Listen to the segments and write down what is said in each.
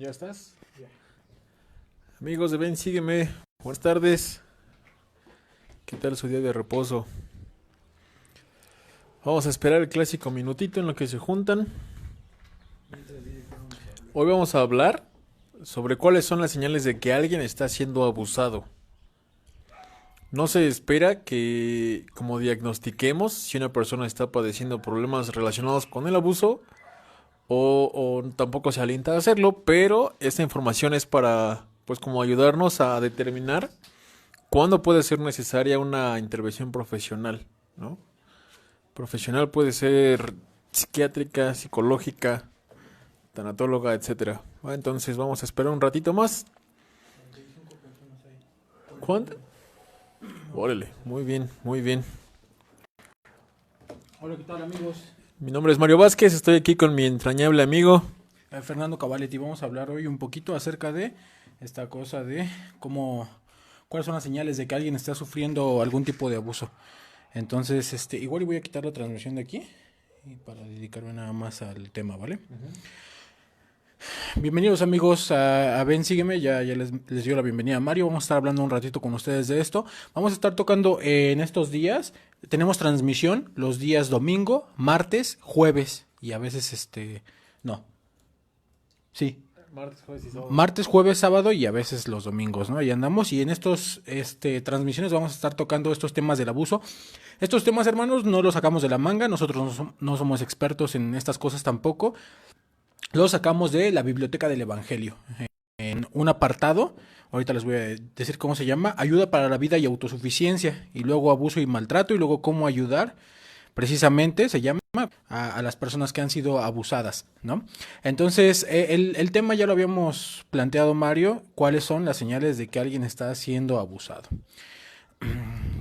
¿Ya estás? Ya. Amigos de Ven, sígueme. Buenas tardes. ¿Qué tal su día de reposo? Vamos a esperar el clásico minutito en lo que se juntan. Hoy vamos a hablar sobre cuáles son las señales de que alguien está siendo abusado. No se espera que, como diagnostiquemos si una persona está padeciendo problemas relacionados con el abuso o tampoco se alienta a hacerlo, pero esta información es para, pues, como ayudarnos a determinar cuándo puede ser necesaria una intervención profesional, ¿no? Profesional puede ser psiquiátrica, psicológica, tanatóloga, etcétera. Entonces vamos a esperar un ratito más. ¿Cuánto? Órale, muy bien, muy bien. Hola, ¿qué tal, amigos? Mi nombre es Mario Vázquez, estoy aquí con mi entrañable amigo. Fernando Cavaletti. Vamos a hablar hoy un poquito acerca de esta cosa de cuáles son las señales de que alguien está sufriendo algún tipo de abuso. Entonces, igual voy a quitar la transmisión de aquí y para dedicarme nada más al tema, ¿vale? Bienvenidos, amigos, a Ven, sígueme. Ya les dio la bienvenida a Mario. Vamos a estar hablando un ratito con ustedes de esto. Vamos a estar tocando en estos días. Tenemos transmisión los días domingo, martes, jueves y a veces no. Sí. Martes, jueves, sábado y a veces los domingos, ¿no? Ahí andamos y en estos transmisiones vamos a estar tocando estos temas del abuso. Estos temas, hermanos, no los sacamos de la manga. Nosotros no somos expertos en estas cosas tampoco. Lo sacamos de la Biblioteca del Evangelio, en un apartado, ahorita les voy a decir cómo se llama, ayuda para la vida y autosuficiencia, y luego abuso y maltrato, y luego cómo ayudar, precisamente se llama a las personas que han sido abusadas, ¿no? Entonces, el tema ya lo habíamos planteado, Mario, cuáles son las señales de que alguien está siendo abusado.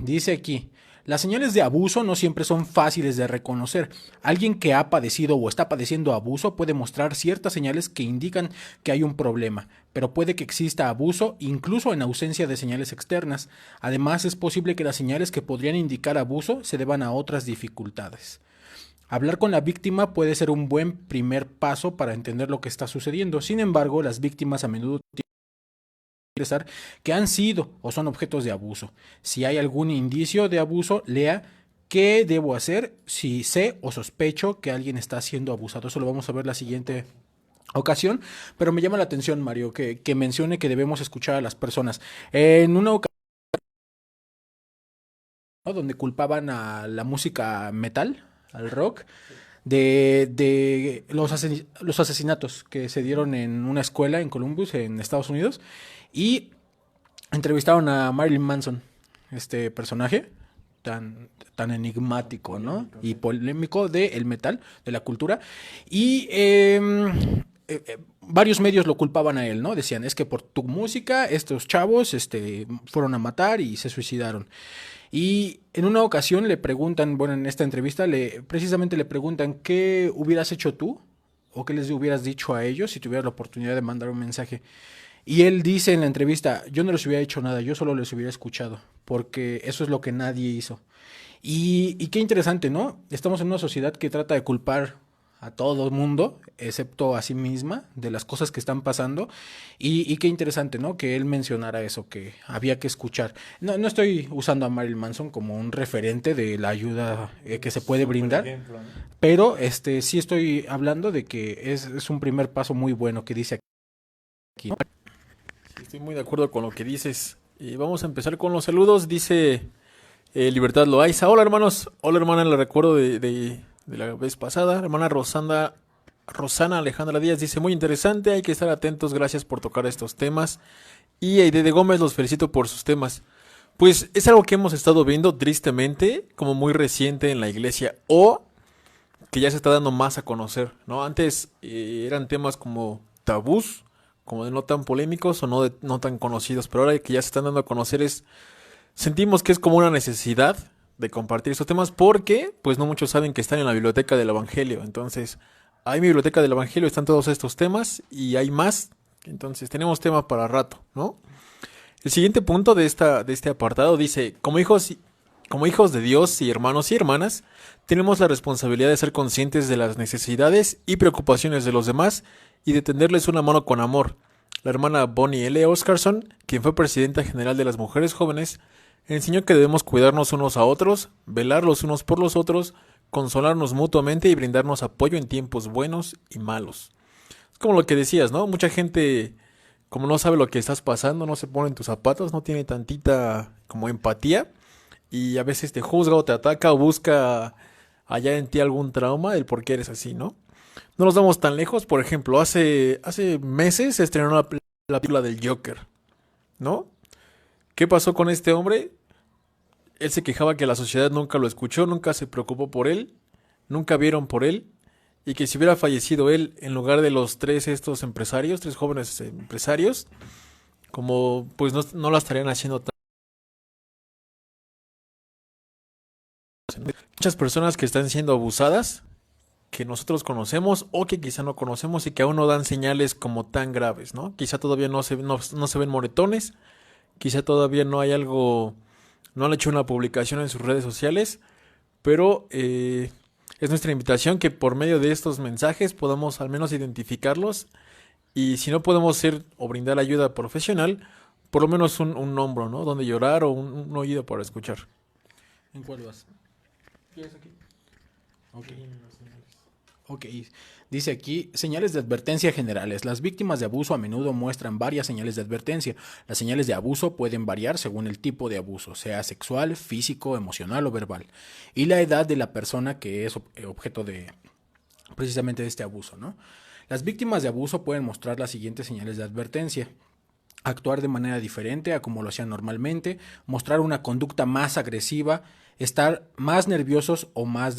Dice aquí: las señales de abuso no siempre son fáciles de reconocer. Alguien que ha padecido o está padeciendo abuso puede mostrar ciertas señales que indican que hay un problema, pero puede que exista abuso incluso en ausencia de señales externas. Además, es posible que las señales que podrían indicar abuso se deban a otras dificultades. Hablar con la víctima puede ser un buen primer paso para entender lo que está sucediendo. Sin embargo, las víctimas a menudo que han sido o son objetos de abuso. Si hay algún indicio de abuso, lea qué debo hacer si sé o sospecho que alguien está siendo abusado. Eso lo vamos a ver la siguiente ocasión, pero me llama la atención, Mario, que mencione que debemos escuchar a las personas. En una ocasión, ¿no?, donde culpaban a la música metal, al rock, de los asesinatos que se dieron en una escuela en Columbus, en Estados Unidos, y entrevistaron a Marilyn Manson, este personaje tan enigmático, ¿no? Y polémico del metal, de la cultura, y varios medios lo culpaban a él, ¿no? Decían, es que por tu música estos chavos fueron a matar y se suicidaron. Y en una ocasión le preguntan, bueno, en esta entrevista precisamente le preguntan qué hubieras hecho tú o qué les hubieras dicho a ellos si tuvieras la oportunidad de mandar un mensaje. Y él dice en la entrevista, yo no les hubiera hecho nada, yo solo les hubiera escuchado, porque eso es lo que nadie hizo. Y qué interesante, ¿no? Estamos en una sociedad que trata de culpar a todo el mundo, excepto a sí misma, de las cosas que están pasando. Y qué interesante, ¿no? Que él mencionara eso, que había que escuchar. No estoy usando a Marilyn Manson como un referente de la ayuda que se puede brindar, ejemplo, ¿no? Pero sí estoy hablando de que es un primer paso muy bueno que dice aquí, ¿no? Estoy muy de acuerdo con lo que dices. Y vamos a empezar con los saludos. Dice Libertad Loaiza. Hola, hermanos. Hola, hermana, le recuerdo de la vez pasada. Hermana Rosana Alejandra Díaz dice, muy interesante, hay que estar atentos, gracias por tocar estos temas. Y Aide de Gómez, los felicito por sus temas. Pues es algo que hemos estado viendo tristemente, como muy reciente en la iglesia, o que ya se está dando más a conocer, ¿no? Antes eran temas como tabús, como de no tan polémicos o no tan conocidos, pero ahora que ya se están dando a conocer sentimos que es como una necesidad de compartir estos temas porque pues no muchos saben que están en la Biblioteca del Evangelio. Entonces, hay mi Biblioteca del Evangelio, están todos estos temas y hay más. Entonces, tenemos tema para rato, ¿no? El siguiente punto de este apartado dice, como hijos de Dios y hermanos y hermanas, tenemos la responsabilidad de ser conscientes de las necesidades y preocupaciones de los demás y de tenderles una mano con amor. La hermana Bonnie L. Oscarson, quien fue presidenta general de las mujeres jóvenes, enseñó que debemos cuidarnos unos a otros, velar los unos por los otros, consolarnos mutuamente y brindarnos apoyo en tiempos buenos y malos. Es como lo que decías, ¿no? Mucha gente, como no sabe lo que estás pasando, no se pone en tus zapatos, no tiene tantita como empatía y a veces te juzga o te ataca o busca allá en ti algún trauma del por qué eres así, ¿no? No nos vamos tan lejos, por ejemplo, hace meses se estrenó la película del Joker, ¿no? ¿Qué pasó con este hombre? Él se quejaba que la sociedad nunca lo escuchó, nunca se preocupó por él, nunca vieron por él, y que si hubiera fallecido él en lugar de los tres empresarios, tres jóvenes empresarios, como pues no la estarían haciendo tan... Muchas personas que están siendo abusadas, que nosotros conocemos o que quizá no conocemos y que aún no dan señales como tan graves, ¿no? Quizá todavía no se ven moretones, quizá todavía no hay algo, no han hecho una publicación en sus redes sociales, pero es nuestra invitación que por medio de estos mensajes podamos al menos identificarlos y si no podemos ser o brindar ayuda profesional, por lo menos un hombro, ¿no? Donde llorar o un oído para escuchar. ¿En cuál vas? ¿Quieres aquí? Ok. Ok, dice aquí, señales de advertencia generales. Las víctimas de abuso a menudo muestran varias señales de advertencia. Las señales de abuso pueden variar según el tipo de abuso, sea sexual, físico, emocional o verbal, y la edad de la persona que es objeto de precisamente de este abuso, ¿no? Las víctimas de abuso pueden mostrar las siguientes señales de advertencia: actuar de manera diferente a como lo hacían normalmente, mostrar una conducta más agresiva, estar más nerviosos o más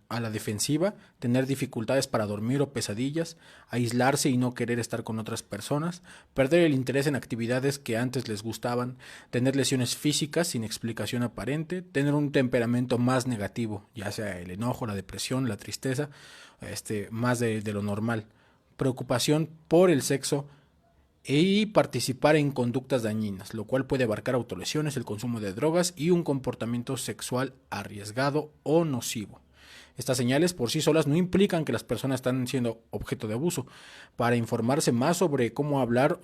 a la defensiva, tener dificultades para dormir o pesadillas, aislarse y no querer estar con otras personas, perder el interés en actividades que antes les gustaban, tener lesiones físicas sin explicación aparente, tener un temperamento más negativo, ya sea el enojo, la depresión, la tristeza, más de lo normal, preocupación por el sexo, y participar en conductas dañinas, lo cual puede abarcar autolesiones, el consumo de drogas y un comportamiento sexual arriesgado o nocivo. Estas señales por sí solas no implican que las personas están siendo objeto de abuso. Para informarse más sobre cómo hablar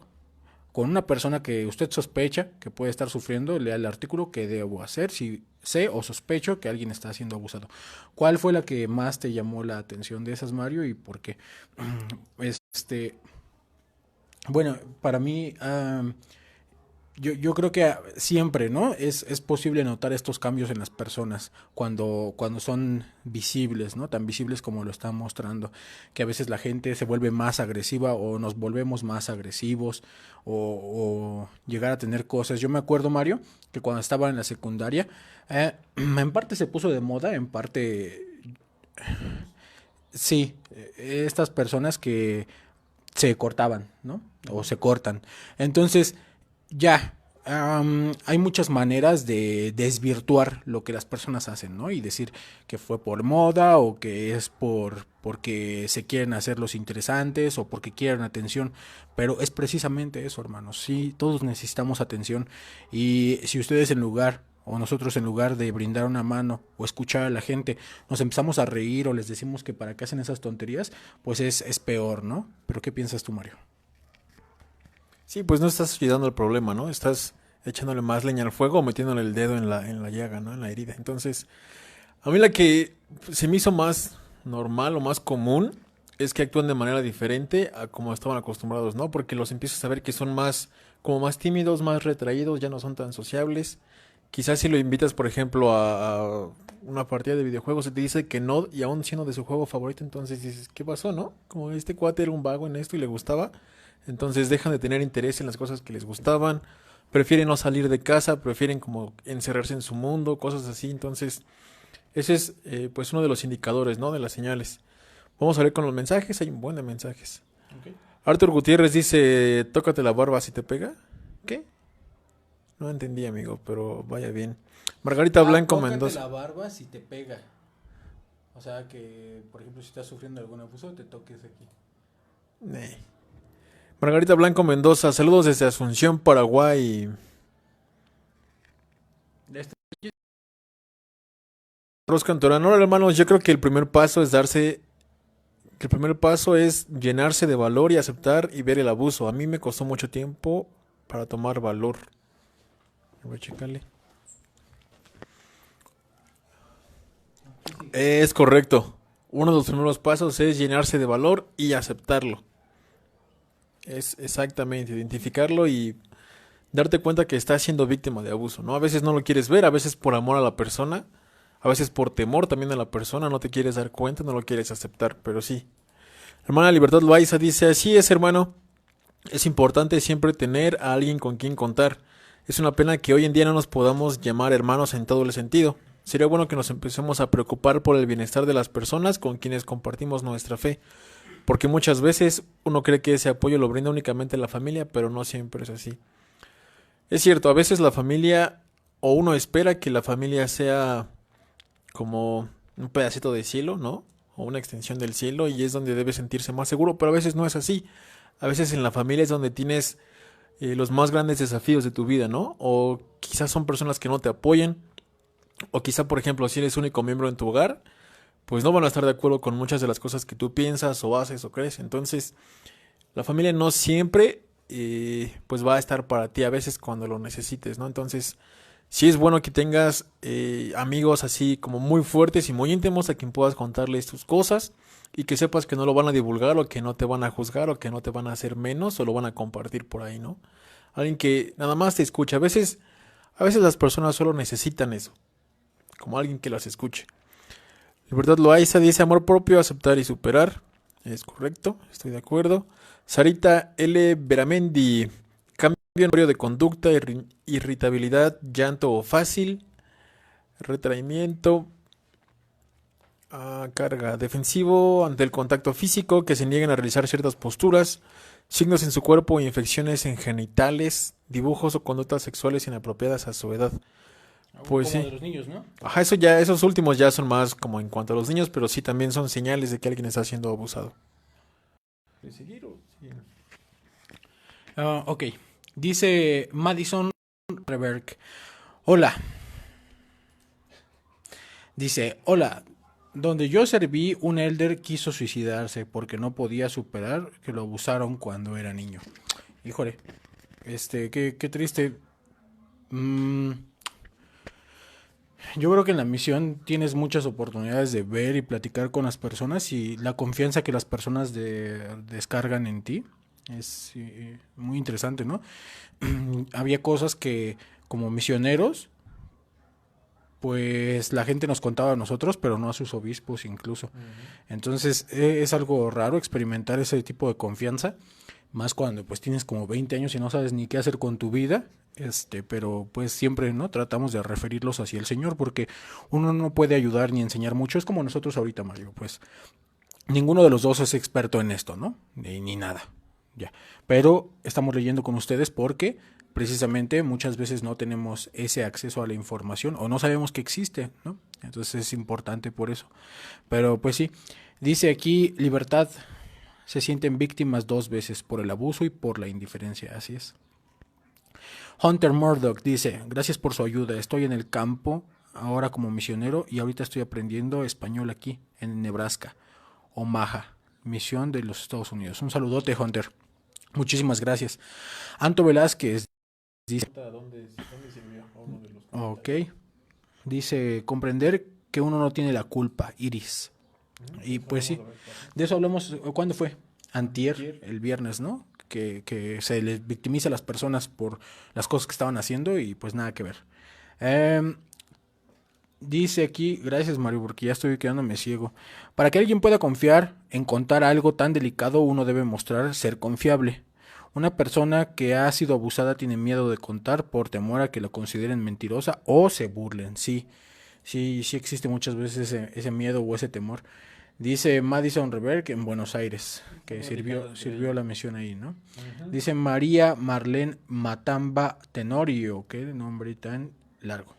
con una persona que usted sospecha que puede estar sufriendo, lea el artículo que debo hacer si sé o sospecho que alguien está siendo abusado. ¿Cuál fue la que más te llamó la atención de esas, Mario, y por qué? Bueno, para mí, yo creo que siempre, ¿no? Es posible notar estos cambios en las personas cuando son visibles, ¿no? Tan visibles como lo están mostrando. Que a veces la gente se vuelve más agresiva o nos volvemos más agresivos o llegar a tener cosas. Yo me acuerdo, Mario, que cuando estaba en la secundaria, en parte se puso de moda, en parte sí, estas personas que se cortaban, ¿no? O se cortan. Entonces, ya, hay muchas maneras de desvirtuar lo que las personas hacen, ¿no? Y decir que fue por moda o que es porque se quieren hacer los interesantes o porque quieren atención. Pero es precisamente eso, hermanos. Sí, todos necesitamos atención. Y si ustedes en lugar o nosotros en lugar de brindar una mano o escuchar a la gente, nos empezamos a reír o les decimos que para qué hacen esas tonterías, pues es peor, ¿no? Pero ¿qué piensas tú, Mario? Sí, pues no estás ayudando al problema, ¿no? Estás echándole más leña al fuego o metiéndole el dedo en la llaga, ¿no? En la herida. Entonces, a mí la que se me hizo más normal o más común es que actúan de manera diferente a como estaban acostumbrados, ¿no? Porque los empiezas a ver que son más, como más tímidos, más retraídos, ya no son tan sociables. Quizás si lo invitas, por ejemplo, a una partida de videojuegos y te dice que no, y aún siendo de su juego favorito, entonces dices, ¿qué pasó, no? Como este cuate era un vago en esto y le gustaba, entonces dejan de tener interés en las cosas que les gustaban, prefieren no salir de casa, prefieren como encerrarse en su mundo, cosas así, entonces ese es pues uno de los indicadores, ¿no? De las señales. Vamos a ver con los mensajes, hay un buen de mensajes. Okay. Arthur Gutiérrez dice, tócate la barba si te pega. ¿Qué? No entendí, amigo, pero vaya bien. Margarita Blanco Tócate Mendoza. la barba si te pega. O sea que, por ejemplo, si estás sufriendo algún abuso, te toques aquí. Nee. Margarita Blanco Mendoza, saludos desde Asunción, Paraguay. Este- Ros Cantorano, hola hermanos, yo creo que el primer paso es darse que el primer paso es llenarse de valor y aceptar y ver el abuso. A mí me costó mucho tiempo para tomar valor. Voy a checarle. Es correcto. Uno de los primeros pasos es llenarse de valor y aceptarlo. Es exactamente identificarlo y darte cuenta que estás siendo víctima de abuso, ¿no? A veces no lo quieres ver, a veces por amor a la persona, a veces por temor también a la persona, no te quieres dar cuenta, no lo quieres aceptar, pero sí. Hermana Libertad Loaiza dice, así es, hermano, es importante siempre tener a alguien con quien contar. Es una pena que hoy en día no nos podamos llamar hermanos en todo el sentido. Sería bueno que nos empecemos a preocupar por el bienestar de las personas con quienes compartimos nuestra fe, porque muchas veces uno cree que ese apoyo lo brinda únicamente la familia, pero no siempre es así. Es cierto, a veces la familia, o uno espera que la familia sea como un pedacito de cielo, ¿no? O una extensión del cielo y es donde debe sentirse más seguro, pero a veces no es así. A veces en la familia es donde tienes los más grandes desafíos de tu vida, ¿no? O quizás son personas que no te apoyan, o quizá, por ejemplo, si eres único miembro en tu hogar, pues no van a estar de acuerdo con muchas de las cosas que tú piensas o haces o crees. Entonces, la familia no siempre pues va a estar para ti a veces cuando lo necesites, ¿no? Entonces, sí es bueno que tengas amigos así como muy fuertes y muy íntimos a quien puedas contarles tus cosas y que sepas que no lo van a divulgar o que no te van a juzgar o que no te van a hacer menos o lo van a compartir por ahí, ¿no? Alguien que nada más te escucha. A veces las personas solo necesitan eso, como alguien que las escuche. Libertad Loaiza dice amor propio, aceptar y superar. Es correcto, estoy de acuerdo. Sarita L. Beramendi, cambio de conducta, irritabilidad, llanto fácil, retraimiento, carga defensivo ante el contacto físico, que se niegan a realizar ciertas posturas, signos en su cuerpo, infecciones en genitales, dibujos o conductas sexuales inapropiadas a su edad. Pues Como sí. de los niños, ¿no? Ajá, esos últimos ya son más como en cuanto a los niños, pero sí también son señales de que alguien está siendo abusado. ¿De seguir o seguir? Ok. Dice Madison Reberg. Hola. Dice, hola. Donde yo serví, un elder quiso suicidarse porque no podía superar que lo abusaron cuando era niño. Híjole. Qué triste. Mm, Yo creo que en la misión tienes muchas oportunidades de ver y platicar con las personas y la confianza que las personas descargan en ti es muy interesante, ¿no? Había cosas que como misioneros, pues la gente nos contaba a nosotros, pero no a sus obispos incluso. Entonces es algo raro experimentar ese tipo de confianza, más cuando pues tienes como 20 años y no sabes ni qué hacer con tu vida. Pero pues siempre, ¿no? Tratamos de referirlos hacia el Señor porque uno no puede ayudar ni enseñar mucho. Es como nosotros ahorita, Mario, pues ninguno de los dos es experto en esto, ¿no? Ni nada, ya. Pero estamos leyendo con ustedes porque precisamente muchas veces no tenemos ese acceso a la información o no sabemos que existe, ¿no? Entonces es importante por eso. Pero pues sí, dice aquí, libertad, se sienten víctimas dos veces, por el abuso y por la indiferencia, así es. Hunter Murdoch dice, gracias por su ayuda, estoy en el campo ahora como misionero y ahorita estoy aprendiendo español aquí, en Nebraska, Omaha, misión de los Estados Unidos. Un saludote, Hunter. Muchísimas gracias. Anto Velázquez dice, ¿Dónde sirvió a uno de los ok, dice, comprender que uno no tiene la culpa, Iris. Y pues sí, de eso hablamos, ¿cuándo fue? Antier, el viernes, ¿no? Que se les victimiza a las personas por las cosas que estaban haciendo y pues nada que ver. Dice aquí, gracias Mario, porque ya estoy quedándome ciego. Para que alguien pueda confiar en contar algo tan delicado, uno debe mostrar ser confiable. Una persona que ha sido abusada tiene miedo de contar por temor a que la consideren mentirosa o se burlen. Sí, sí existe muchas veces ese miedo o ese temor. Dice Madison Reberg en Buenos Aires, que sirvió la misión ahí, ¿no? Dice María Marlene Matamba Tenorio, qué nombre tan largo.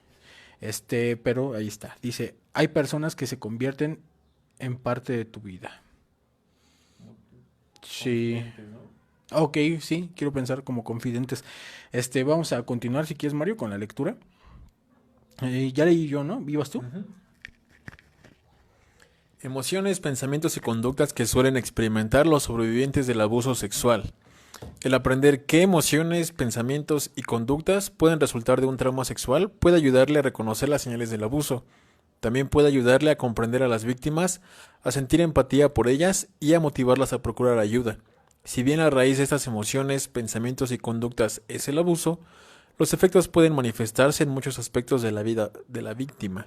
Pero ahí está. Dice, hay personas que se convierten en parte de tu vida. Sí. Ok, sí, quiero pensar como confidentes. Vamos a continuar, si quieres, Mario, con la lectura. Ya leí yo, ¿no? ¿Vivas tú? Emociones, pensamientos y conductas que suelen experimentar los sobrevivientes del abuso sexual. El aprender qué emociones, pensamientos y conductas pueden resultar de un trauma sexual puede ayudarle a reconocer las señales del abuso. También puede ayudarle a comprender a las víctimas, a sentir empatía por ellas y a motivarlas a procurar ayuda. Si bien la raíz de estas emociones, pensamientos y conductas es el abuso, los efectos pueden manifestarse en muchos aspectos de la vida de la víctima.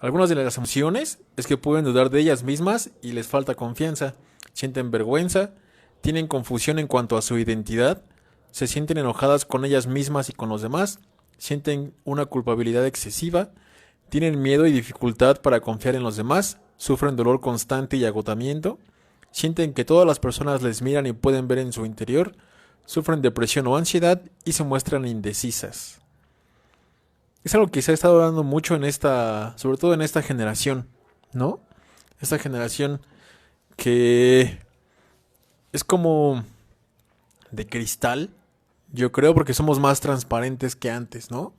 Algunas de las emociones es que pueden dudar de ellas mismas y les falta confianza, sienten vergüenza, tienen confusión en cuanto a su identidad, se sienten enojadas con ellas mismas y con los demás, sienten una culpabilidad excesiva, tienen miedo y dificultad para confiar en los demás, sufren dolor constante y agotamiento, sienten que todas las personas les miran y pueden ver en su interior, sufren depresión o ansiedad y se muestran indecisas. Es algo que se ha estado dando mucho en sobre todo en esta generación, ¿no? Esta generación que es como de cristal, yo creo, porque somos más transparentes que antes, ¿no?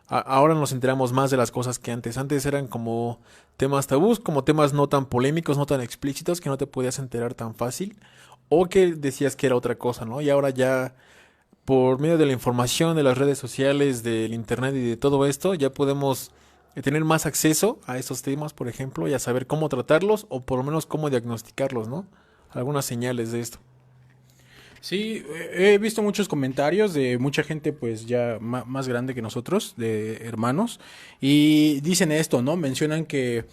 Ahora nos enteramos más de las cosas que antes. Antes eran como temas tabús, como temas no tan polémicos, no tan explícitos, que no te podías enterar tan fácil, o que decías que era otra cosa, ¿no? Y ahora ya, por medio de la información, de las redes sociales, del internet y de todo esto, ya podemos tener más acceso a esos temas, por ejemplo, y a saber cómo tratarlos, o por lo menos cómo diagnosticarlos, ¿no? Algunas señales de esto. Sí, he visto muchos comentarios de mucha gente pues ya más grande que nosotros, de hermanos, y dicen esto, ¿no? Mencionan que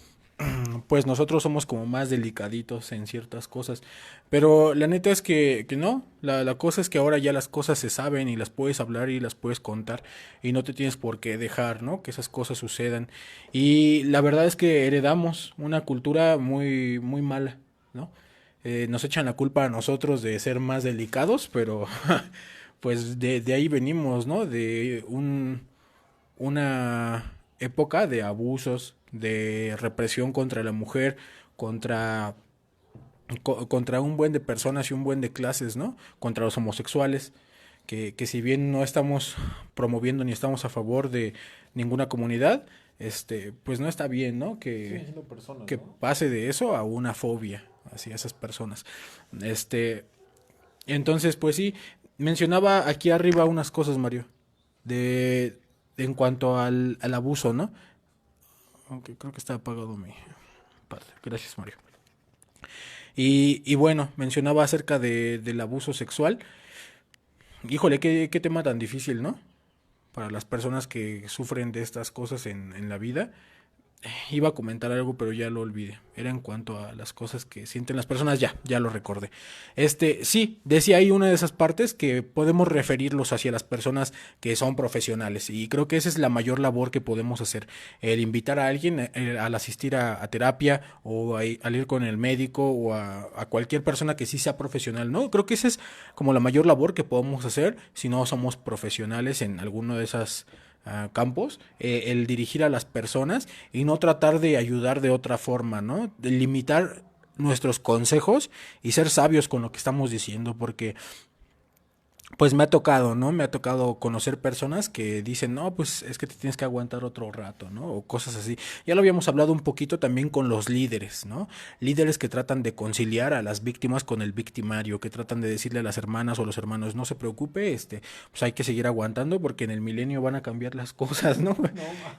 pues nosotros somos como más delicaditos en ciertas cosas, pero la neta es que no, la cosa es que ahora ya las cosas se saben y las puedes hablar y las puedes contar y no te tienes por qué dejar, ¿no? Que esas cosas sucedan. Y la verdad es que heredamos una cultura muy mala, ¿no? Nos echan la culpa a nosotros de ser más delicados, pero pues de ahí venimos, ¿no? De una época de abusos, de represión contra la mujer, contra, contra un buen de personas y un buen de clases, ¿no? Contra los homosexuales, que si bien no estamos promoviendo ni estamos a favor de ninguna comunidad, pues no está bien, ¿no? Siguen siendo personas, Que ¿no? pase de eso a una fobia hacia esas personas. Este, entonces, pues sí, mencionaba aquí arriba unas cosas, Mario, de en cuanto al abuso, ¿no? Aunque creo que está apagado mi padre. Gracias, Mario. Y bueno, mencionaba acerca del abuso sexual. Híjole, qué tema tan difícil, ¿no? Para las personas que sufren de estas cosas en la vida. Iba a comentar algo, pero ya lo olvidé. Era en cuanto a las cosas que sienten las personas. Ya lo recordé. Sí, decía ahí una de esas partes que podemos referirlos hacia las personas que son profesionales. Y creo que esa es la mayor labor que podemos hacer. El invitar a alguien al asistir a terapia o al ir con el médico o a cualquier persona que sí sea profesional, ¿no? Creo que esa es como la mayor labor que podemos hacer si no somos profesionales en alguno de esas campos, el dirigir a las personas y no tratar de ayudar de otra forma, ¿no? De limitar nuestros consejos y ser sabios con lo que estamos diciendo, porque pues me ha tocado, ¿no? Me ha tocado conocer personas que dicen, no, pues es que te tienes que aguantar otro rato, ¿no? O cosas así. Ya lo habíamos hablado un poquito también con los líderes, ¿no? Líderes que tratan de conciliar a las víctimas con el victimario, que tratan de decirle a las hermanas o los hermanos, no se preocupe, pues hay que seguir aguantando porque en el milenio van a cambiar las cosas, ¿no?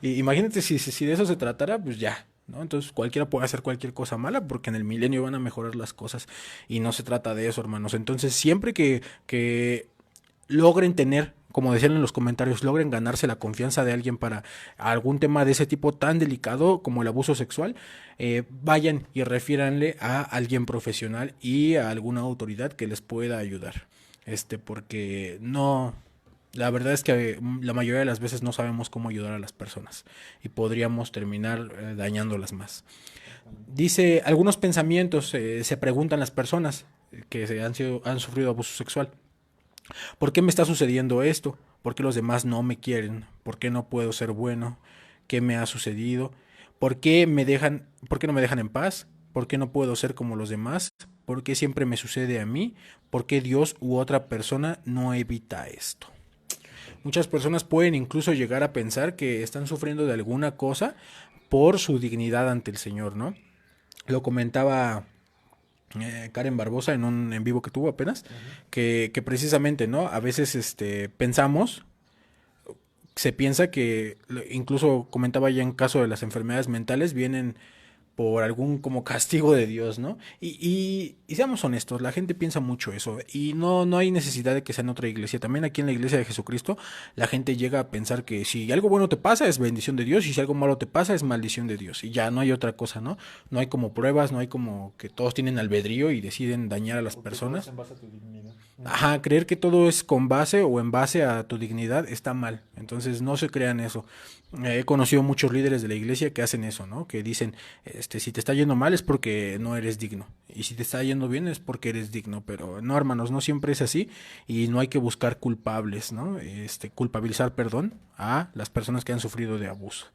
Y imagínate si de eso se tratara, pues ya, ¿no? Entonces cualquiera puede hacer cualquier cosa mala porque en el milenio van a mejorar las cosas y no se trata de eso, hermanos. Entonces siempre que logren tener, como decían en los comentarios, logren ganarse la confianza de alguien para algún tema de ese tipo tan delicado como el abuso sexual, vayan y refiéranle a alguien profesional y a alguna autoridad que les pueda ayudar. Porque no, la verdad es que la mayoría de las veces no sabemos cómo ayudar a las personas y podríamos terminar dañándolas más. Dice, algunos pensamientos se preguntan las personas que han sufrido abuso sexual. ¿Por qué me está sucediendo esto? ¿Por qué los demás no me quieren? ¿Por qué no puedo ser bueno? ¿Qué me ha sucedido? ¿Por qué no me dejan en paz? ¿Por qué no puedo ser como los demás? ¿Por qué siempre me sucede a mí? ¿Por qué Dios u otra persona no evita esto? Muchas personas pueden incluso llegar a pensar que están sufriendo de alguna cosa por su dignidad ante el Señor, ¿no? Lo comentaba Karen Barbosa en un en vivo que tuvo apenas, que precisamente, ¿no? A veces pensamos, se piensa que, incluso comentaba ya en caso de las enfermedades mentales, vienen por algún como castigo de Dios, ¿no? Y seamos honestos, la gente piensa mucho eso y no hay necesidad de que sea en otra iglesia. También aquí en la iglesia de Jesucristo, la gente llega a pensar que si algo bueno te pasa es bendición de Dios y si algo malo te pasa es maldición de Dios. Y ya no hay otra cosa, ¿no? No hay como pruebas, no hay como que todos tienen albedrío y deciden dañar a las Porque todo es personas. en base a tu dignidad. Ajá, creer que todo es con base o en base a tu dignidad está mal. Entonces no se crean eso. He conocido muchos líderes de la iglesia que hacen eso, ¿no? Que dicen, si te está yendo mal es porque no eres digno. Y si te está yendo bien es porque eres digno. Pero no, hermanos, no siempre es así. Y no hay que buscar culpables, ¿no? Culpabilizar, perdón, a las personas que han sufrido de abuso.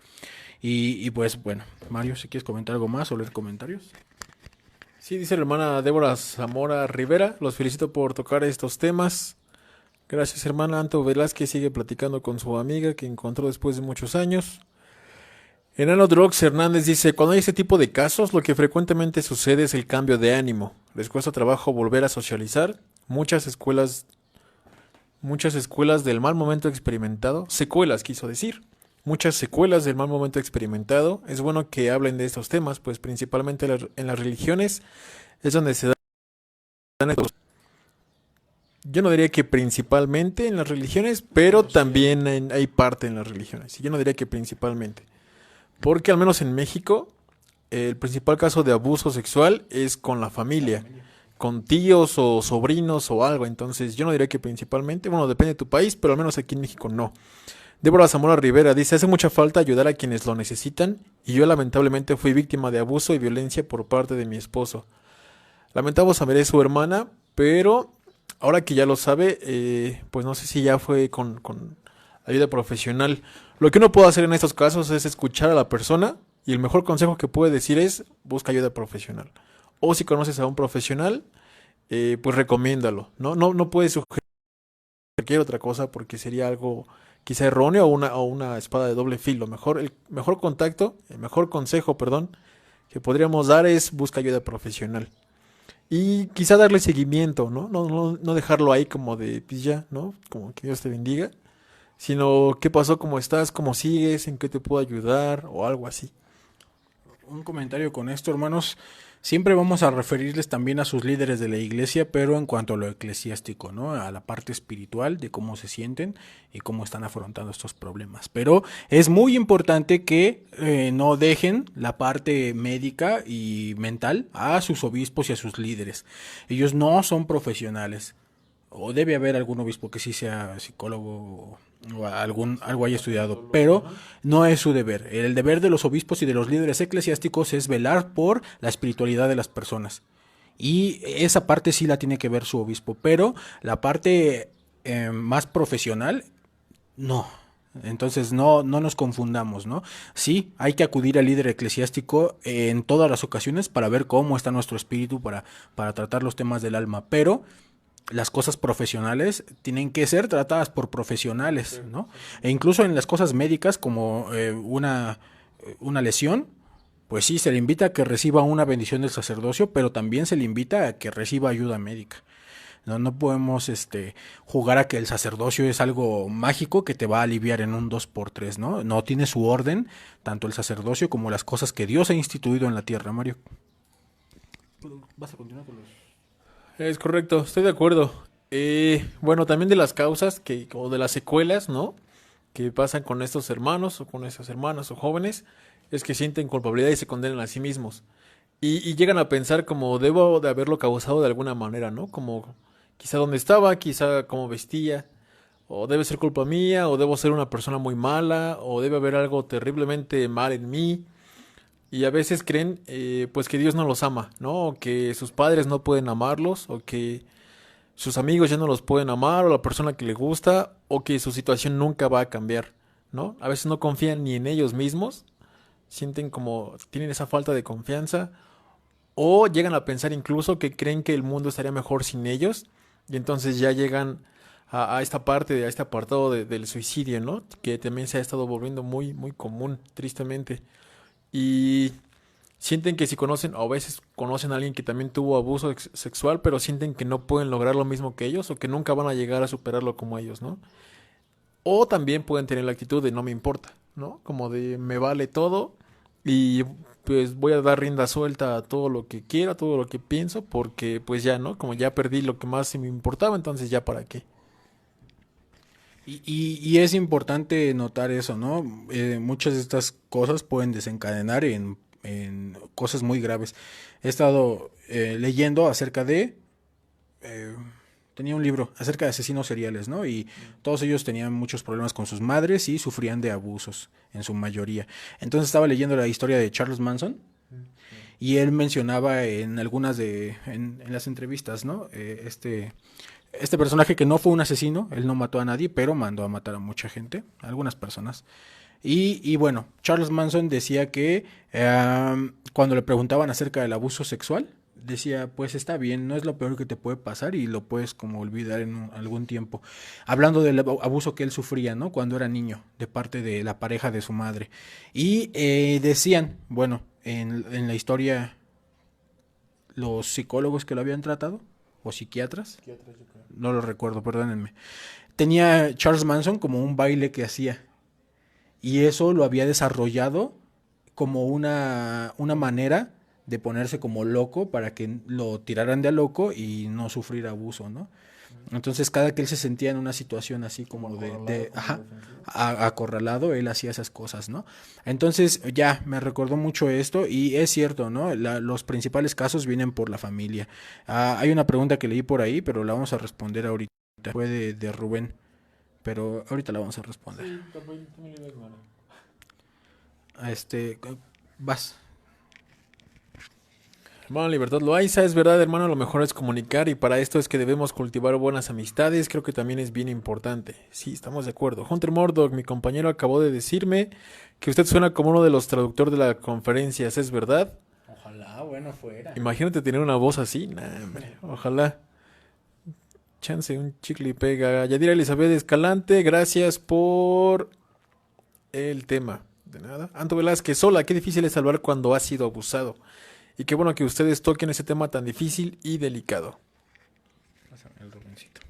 Y pues bueno, Mario, si quieres comentar algo más o leer comentarios. Sí, dice la hermana Débora Zamora Rivera. Los felicito por tocar estos temas. Gracias, hermana. Anto Velázquez sigue platicando con su amiga que encontró después de muchos años. Enano Drox Hernández dice, cuando hay este tipo de casos, lo que frecuentemente sucede es el cambio de ánimo. Les cuesta trabajo volver a socializar. Muchas escuelas del mal momento experimentado, secuelas quiso decir. Muchas secuelas del mal momento experimentado. Es bueno que hablen de estos temas, pues principalmente en las religiones es donde se dan estos. Yo no diría que principalmente en las religiones, pero también hay parte en las religiones. Yo no diría que principalmente. Porque al menos en México, el principal caso de abuso sexual es con la familia, con tíos o sobrinos o algo. Entonces yo no diría que principalmente, bueno, depende de tu país, pero al menos aquí en México no. Débora Zamora Rivera dice, hace mucha falta ayudar a quienes lo necesitan y yo lamentablemente fui víctima de abuso y violencia por parte de mi esposo. Lamentamos saber de su hermana, pero ahora que ya lo sabe, pues no sé si ya fue con ayuda profesional. Lo que uno puede hacer en estos casos es escuchar a la persona y el mejor consejo que puede decir es busca ayuda profesional. O si conoces a un profesional, pues recomiéndalo. No puedes sugerir cualquier otra cosa porque sería algo quizá erróneo o una espada de doble filo. El mejor contacto, el mejor consejo, perdón, que podríamos dar es busca ayuda profesional. Y quizá darle seguimiento, ¿no? No dejarlo ahí como de, pues ya, ¿no? Como que Dios te bendiga. Sino, ¿qué pasó? ¿Cómo estás? ¿Cómo sigues? ¿En qué te puedo ayudar? O algo así. Un comentario con esto, hermanos. Siempre vamos a referirles también a sus líderes de la iglesia, pero en cuanto a lo eclesiástico, ¿no? A la parte espiritual de cómo se sienten y cómo están afrontando estos problemas. Pero es muy importante que no dejen la parte médica y mental a sus obispos y a sus líderes. Ellos no son profesionales. O debe haber algún obispo que sí sea psicólogo o algo haya estudiado, pero no es su deber. El deber de los obispos y de los líderes eclesiásticos es velar por la espiritualidad de las personas. Y esa parte sí la tiene que ver su obispo, pero la parte más profesional, no. Entonces no nos confundamos, ¿no? Sí, hay que acudir al líder eclesiástico en todas las ocasiones para ver cómo está nuestro espíritu, para tratar los temas del alma, pero las cosas profesionales tienen que ser tratadas por profesionales, ¿no? E incluso en las cosas médicas, como una lesión, pues sí, se le invita a que reciba una bendición del sacerdocio, pero también se le invita a que reciba ayuda médica. No podemos jugar a que el sacerdocio es algo mágico que te va a aliviar en un 2x3, ¿no? No tiene su orden, tanto el sacerdocio como las cosas que Dios ha instituido en la tierra, Mario. ¿Vas a continuar con los...? Es correcto, estoy de acuerdo. Bueno, también de las causas o de las secuelas, ¿no? Que pasan con estos hermanos o con esas hermanas o jóvenes, es que sienten culpabilidad y se condenan a sí mismos. Y llegan a pensar como debo de haberlo causado de alguna manera, ¿no? Como quizá dónde estaba, quizá cómo vestía, o debe ser culpa mía, o debo ser una persona muy mala, o debe haber algo terriblemente mal en mí. Y a veces creen pues que Dios no los ama, ¿no? O que sus padres no pueden amarlos, o que sus amigos ya no los pueden amar, o la persona que le gusta, o que su situación nunca va a cambiar, ¿no? A veces no confían ni en ellos mismos, sienten como tienen esa falta de confianza, o llegan a pensar incluso que creen que el mundo estaría mejor sin ellos, y entonces ya llegan a esta parte, a este apartado del suicidio, ¿no? Que también se ha estado volviendo muy, muy común, tristemente. Y sienten que si conocen, o a veces conocen a alguien que también tuvo abuso sexual, pero sienten que no pueden lograr lo mismo que ellos o que nunca van a llegar a superarlo como ellos, ¿no? O también pueden tener la actitud de no me importa, ¿no? Como de me vale todo y pues voy a dar rienda suelta a todo lo que quiera, todo lo que pienso, porque pues ya, ¿no? Como ya perdí lo que más me importaba, entonces ya para qué. Y es importante notar eso, ¿no? Muchas de estas cosas pueden desencadenar en cosas muy graves. He estado leyendo acerca de... eh, tenía un libro acerca de asesinos seriales, ¿no? Y todos ellos tenían muchos problemas con sus madres y sufrían de abusos, en su mayoría. Entonces estaba leyendo la historia de Charles Manson y él mencionaba en algunas en las entrevistas, ¿no? Este personaje que no fue un asesino, él no mató a nadie, pero mandó a matar a mucha gente, a algunas personas. Y bueno, Charles Manson decía que cuando le preguntaban acerca del abuso sexual, decía, pues está bien, no es lo peor que te puede pasar y lo puedes como olvidar en algún tiempo. Hablando del abuso que él sufría, ¿no? Cuando era niño, de parte de la pareja de su madre. Y decían, bueno, en la historia, los psicólogos que lo habían tratado, o psiquiatras, no lo recuerdo, perdónenme. Tenía Charles Manson como un baile que hacía. Y eso lo había desarrollado como una manera de ponerse como loco para que lo tiraran de a loco y no sufrir abuso, ¿no? Entonces cada que él se sentía en una situación así como acorralado, él hacía esas cosas, ¿no? Entonces ya me recordó mucho esto y es cierto, ¿no? Los principales casos vienen por la familia. Hay una pregunta que leí por ahí, pero la vamos a responder ahorita. Fue de Rubén, pero ahorita la vamos a responder. Sí, también vas. Hermano Libertad Loaiza, es verdad, hermano, lo mejor es comunicar y para esto es que debemos cultivar buenas amistades, creo que también es bien importante. Sí, estamos de acuerdo. Hunter Murdoch, mi compañero, acabó de decirme que usted suena como uno de los traductores de las conferencias, ¿es verdad? Ojalá, bueno, fuera. Imagínate tener una voz así, nah, hombre, ojalá. Chance, un chicle y pega. Yadira Elizabeth Escalante, gracias por el tema. De nada. Anto Velázquez, hola, qué difícil es salvar cuando has sido abusado. Y qué bueno que ustedes toquen ese tema tan difícil y delicado. Pásame el Rubencito.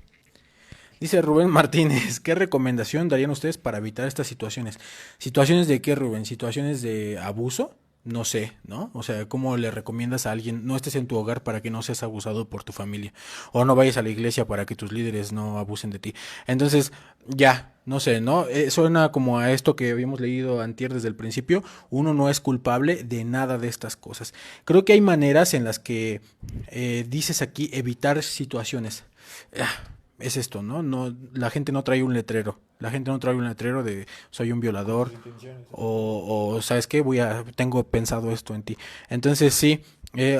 Dice Rubén Martínez, ¿qué recomendación darían ustedes para evitar estas situaciones? ¿Situaciones de qué, Rubén? ¿Situaciones de abuso? No sé, ¿no? O sea, ¿cómo le recomiendas a alguien no estés en tu hogar para que no seas abusado por tu familia? O no vayas a la iglesia para que tus líderes no abusen de ti. Entonces, ya, no sé, ¿no? Suena como a esto que habíamos leído antier desde el principio. Uno no es culpable de nada de estas cosas. Creo que hay maneras en las que dices aquí evitar situaciones. Es esto, ¿no? No, la gente no trae un letrero. La gente no trae un letrero de soy un violador o ¿sabes qué? Tengo pensado esto en ti. Entonces sí,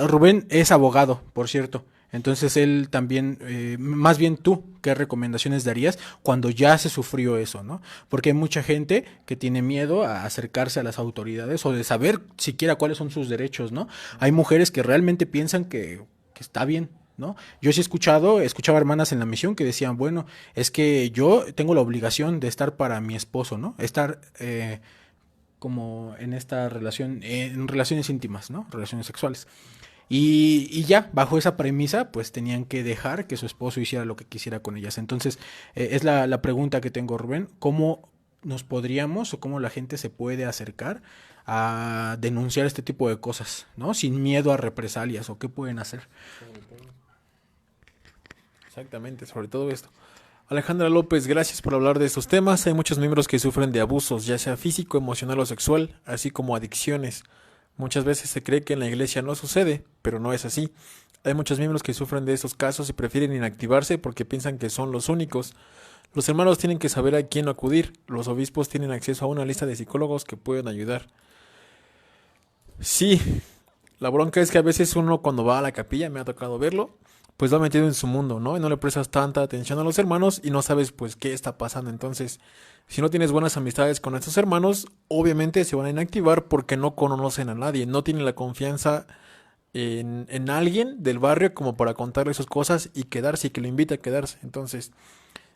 Rubén es abogado, por cierto. Entonces él también, más bien tú, ¿qué recomendaciones darías cuando ya se sufrió eso, ¿no? Porque hay mucha gente que tiene miedo a acercarse a las autoridades o de saber siquiera cuáles son sus derechos, ¿no? Hay mujeres que realmente piensan que está bien, ¿no? Yo sí escuchaba hermanas en la misión que decían, bueno, es que yo tengo la obligación de estar para mi esposo, ¿no? Estar como en esta relación, en relaciones íntimas, ¿no? Relaciones sexuales. Y ya, bajo esa premisa, pues tenían que dejar que su esposo hiciera lo que quisiera con ellas. Entonces, es la pregunta que tengo, Rubén, ¿cómo nos podríamos o cómo la gente se puede acercar a denunciar este tipo de cosas, ¿no? Sin miedo a represalias o qué pueden hacer? Exactamente, sobre todo esto. Alejandra López, gracias por hablar de estos temas. Hay muchos miembros que sufren de abusos, ya sea físico, emocional o sexual, así como adicciones. Muchas veces se cree que en la iglesia no sucede, pero no es así. Hay muchos miembros que sufren de estos casos y prefieren inactivarse porque piensan que son los únicos. Los hermanos tienen que saber a quién acudir. Los obispos tienen acceso a una lista de psicólogos que pueden ayudar. Sí, la bronca es que a veces uno cuando va a la capilla, me ha tocado verlo, pues va metido en su mundo, ¿no? Y no le prestas tanta atención a los hermanos y no sabes pues qué está pasando. Entonces, si no tienes buenas amistades con estos hermanos, obviamente se van a inactivar porque no conocen a nadie, no tienen la confianza en alguien del barrio como para contarle sus cosas y quedarse y que lo invite a quedarse. Entonces,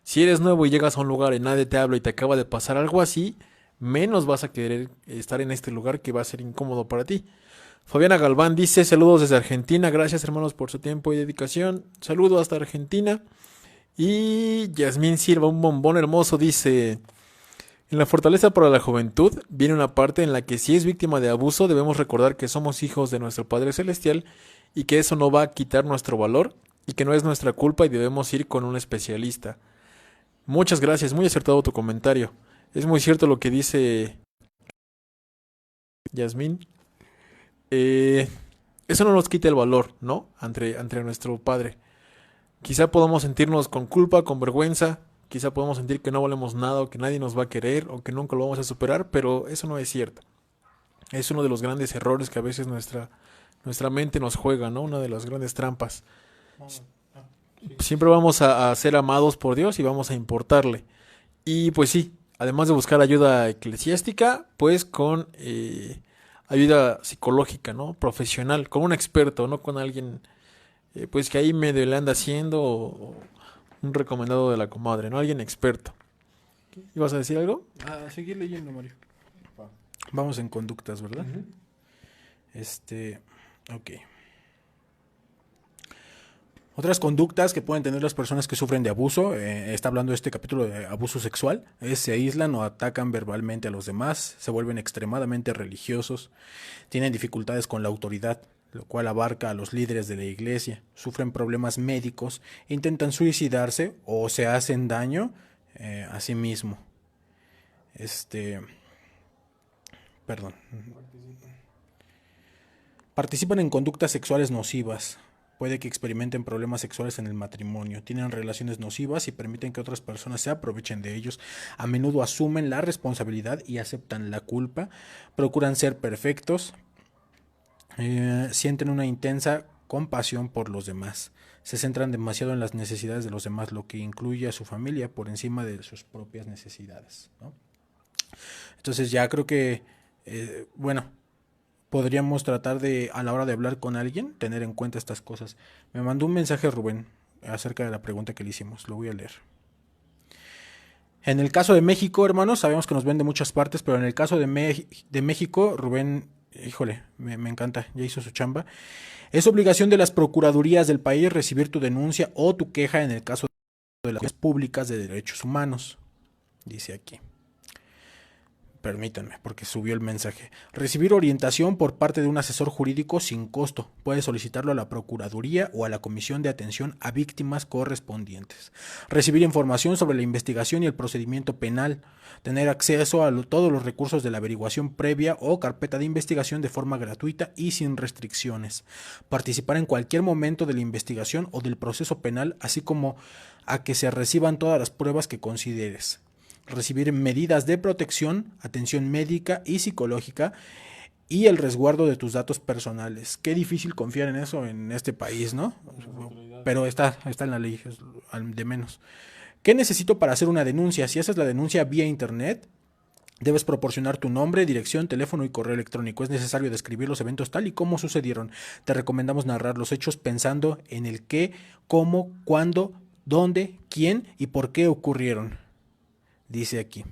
si eres nuevo y llegas a un lugar y nadie te habla y te acaba de pasar algo así, menos vas a querer estar en este lugar que va a ser incómodo para ti. Fabiana Galván dice, saludos desde Argentina, gracias hermanos por su tiempo y dedicación. Saludos hasta Argentina. Y Yasmín Silva, un bombón hermoso, dice, en la fortaleza para la juventud viene una parte en la que si es víctima de abuso debemos recordar que somos hijos de nuestro Padre Celestial y que eso no va a quitar nuestro valor y que no es nuestra culpa y debemos ir con un especialista. Muchas gracias, muy acertado tu comentario. Es muy cierto lo que dice Yasmín. Eh, Eso no nos quita el valor, ¿no? Ante nuestro Padre. Quizá podamos sentirnos con culpa, con vergüenza, quizá podamos sentir que no valemos nada o que nadie nos va a querer o que nunca lo vamos a superar, pero eso no es cierto. Es uno de los grandes errores que a veces nuestra mente nos juega, ¿no? Una de las grandes trampas. Siempre vamos a ser amados por Dios y vamos a importarle. Y pues sí, además de buscar ayuda eclesiástica, pues con ayuda psicológica, ¿no? Profesional, con un experto, no con alguien pues que ahí medio le anda haciendo o un recomendado de la comadre, ¿no? Alguien experto. ¿Ibas a decir algo? A seguir leyendo, Mario. Vamos en conductas, ¿verdad? Ok. Otras conductas que pueden tener las personas que sufren de abuso, está hablando este capítulo de abuso sexual, se aíslan o atacan verbalmente a los demás, se vuelven extremadamente religiosos, tienen dificultades con la autoridad, lo cual abarca a los líderes de la iglesia, sufren problemas médicos, intentan suicidarse o se hacen daño a sí mismo. Perdón. Participan en conductas sexuales nocivas. Puede que experimenten problemas sexuales en el matrimonio, tienen relaciones nocivas y permiten que otras personas se aprovechen de ellos. A menudo asumen la responsabilidad y aceptan la culpa. Procuran ser perfectos. Sienten una intensa compasión por los demás. Se centran demasiado en las necesidades de los demás, lo que incluye a su familia por encima de sus propias necesidades, ¿no? Entonces ya creo que, podríamos tratar de, a la hora de hablar con alguien, tener en cuenta estas cosas. Me mandó un mensaje Rubén acerca de la pregunta que le hicimos. Lo voy a leer. En el caso de México, hermanos, sabemos que nos ven de muchas partes, pero en el caso de México, Rubén, híjole, me encanta, ya hizo su chamba. Es obligación de las procuradurías del país recibir tu denuncia o tu queja en el caso de las públicas de derechos humanos. Dice aquí. Permítanme, porque subió el mensaje. Recibir orientación por parte de un asesor jurídico sin costo. Puede solicitarlo a la Procuraduría o a la Comisión de Atención a Víctimas correspondientes. Recibir información sobre la investigación y el procedimiento penal. Tener acceso a todos los recursos de la averiguación previa o carpeta de investigación de forma gratuita y sin restricciones. Participar en cualquier momento de la investigación o del proceso penal, así como a que se reciban todas las pruebas que consideres. Recibir medidas de protección, atención médica y psicológica y el resguardo de tus datos personales. Qué difícil confiar en eso en este país, ¿no? Pero está en la ley, es de menos. ¿Qué necesito para hacer una denuncia? Si haces la denuncia vía internet, debes proporcionar tu nombre, dirección, teléfono y correo electrónico. Es necesario describir los eventos tal y como sucedieron. Te recomendamos narrar los hechos pensando en el qué, cómo, cuándo, dónde, quién y por qué ocurrieron. Dice aquí.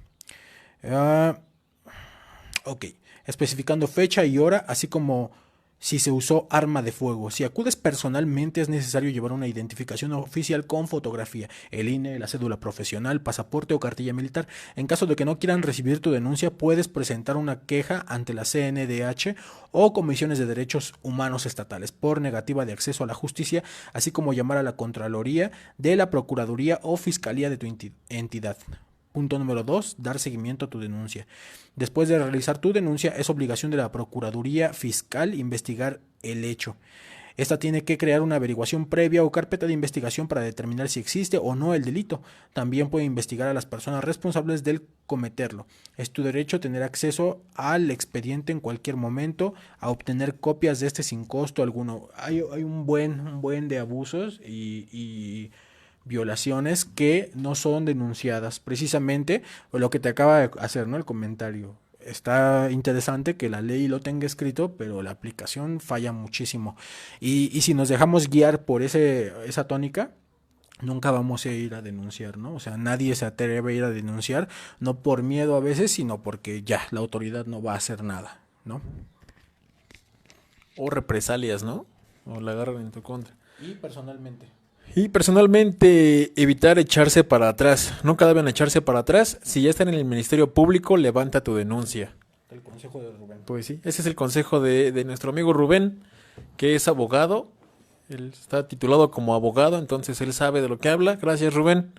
Ok. Especificando fecha y hora, así como si se usó arma de fuego. Si acudes personalmente, es necesario llevar una identificación oficial con fotografía, el INE, la cédula profesional, pasaporte o cartilla militar. En caso de que no quieran recibir tu denuncia, puedes presentar una queja ante la CNDH o comisiones de derechos humanos estatales por negativa de acceso a la justicia, así como llamar a la Contraloría de la Procuraduría o Fiscalía de tu entidad. Punto número 2, dar seguimiento a tu denuncia. Después de realizar tu denuncia, es obligación de la Procuraduría Fiscal investigar el hecho. Esta tiene que crear una averiguación previa o carpeta de investigación para determinar si existe o no el delito. También puede investigar a las personas responsables del cometerlo. Es tu derecho tener acceso al expediente en cualquier momento, a obtener copias de este sin costo alguno. Hay un buen de abusos y violaciones que no son denunciadas. Precisamente lo que te acaba de hacer, ¿no? El comentario. Está interesante que la ley lo tenga escrito, pero la aplicación falla muchísimo. Y si nos dejamos guiar por esa tónica, nunca vamos a ir a denunciar, ¿no? O sea, nadie se atreve a ir a denunciar, no por miedo a veces, sino porque ya la autoridad no va a hacer nada, ¿no? O represalias, ¿no? O la agarran en tu contra. Y personalmente. Y personalmente, evitar echarse para atrás. Nunca deben echarse para atrás. Si ya están en el Ministerio Público, levanta tu denuncia. El consejo de Rubén. Pues sí, ese es el consejo de nuestro amigo Rubén, que es abogado. Él está titulado como abogado, entonces él sabe de lo que habla. Gracias, Rubén.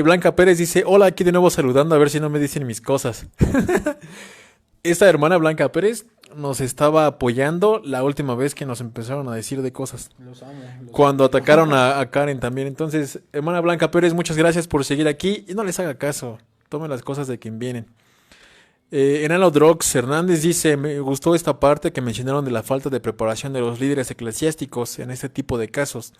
Blanca Pérez dice, hola, aquí de nuevo saludando, a ver si no me dicen mis cosas. Esta hermana Blanca Pérez nos estaba apoyando la última vez que nos empezaron a decir de cosas. Los amo. Cuando atacaron a Karen también. Entonces, hermana Blanca Pérez, muchas gracias por seguir aquí y no les haga caso. Tomen las cosas de quien vienen. Enano Drox Hernández dice, me gustó esta parte que mencionaron de la falta de preparación de los líderes eclesiásticos en este tipo de casos.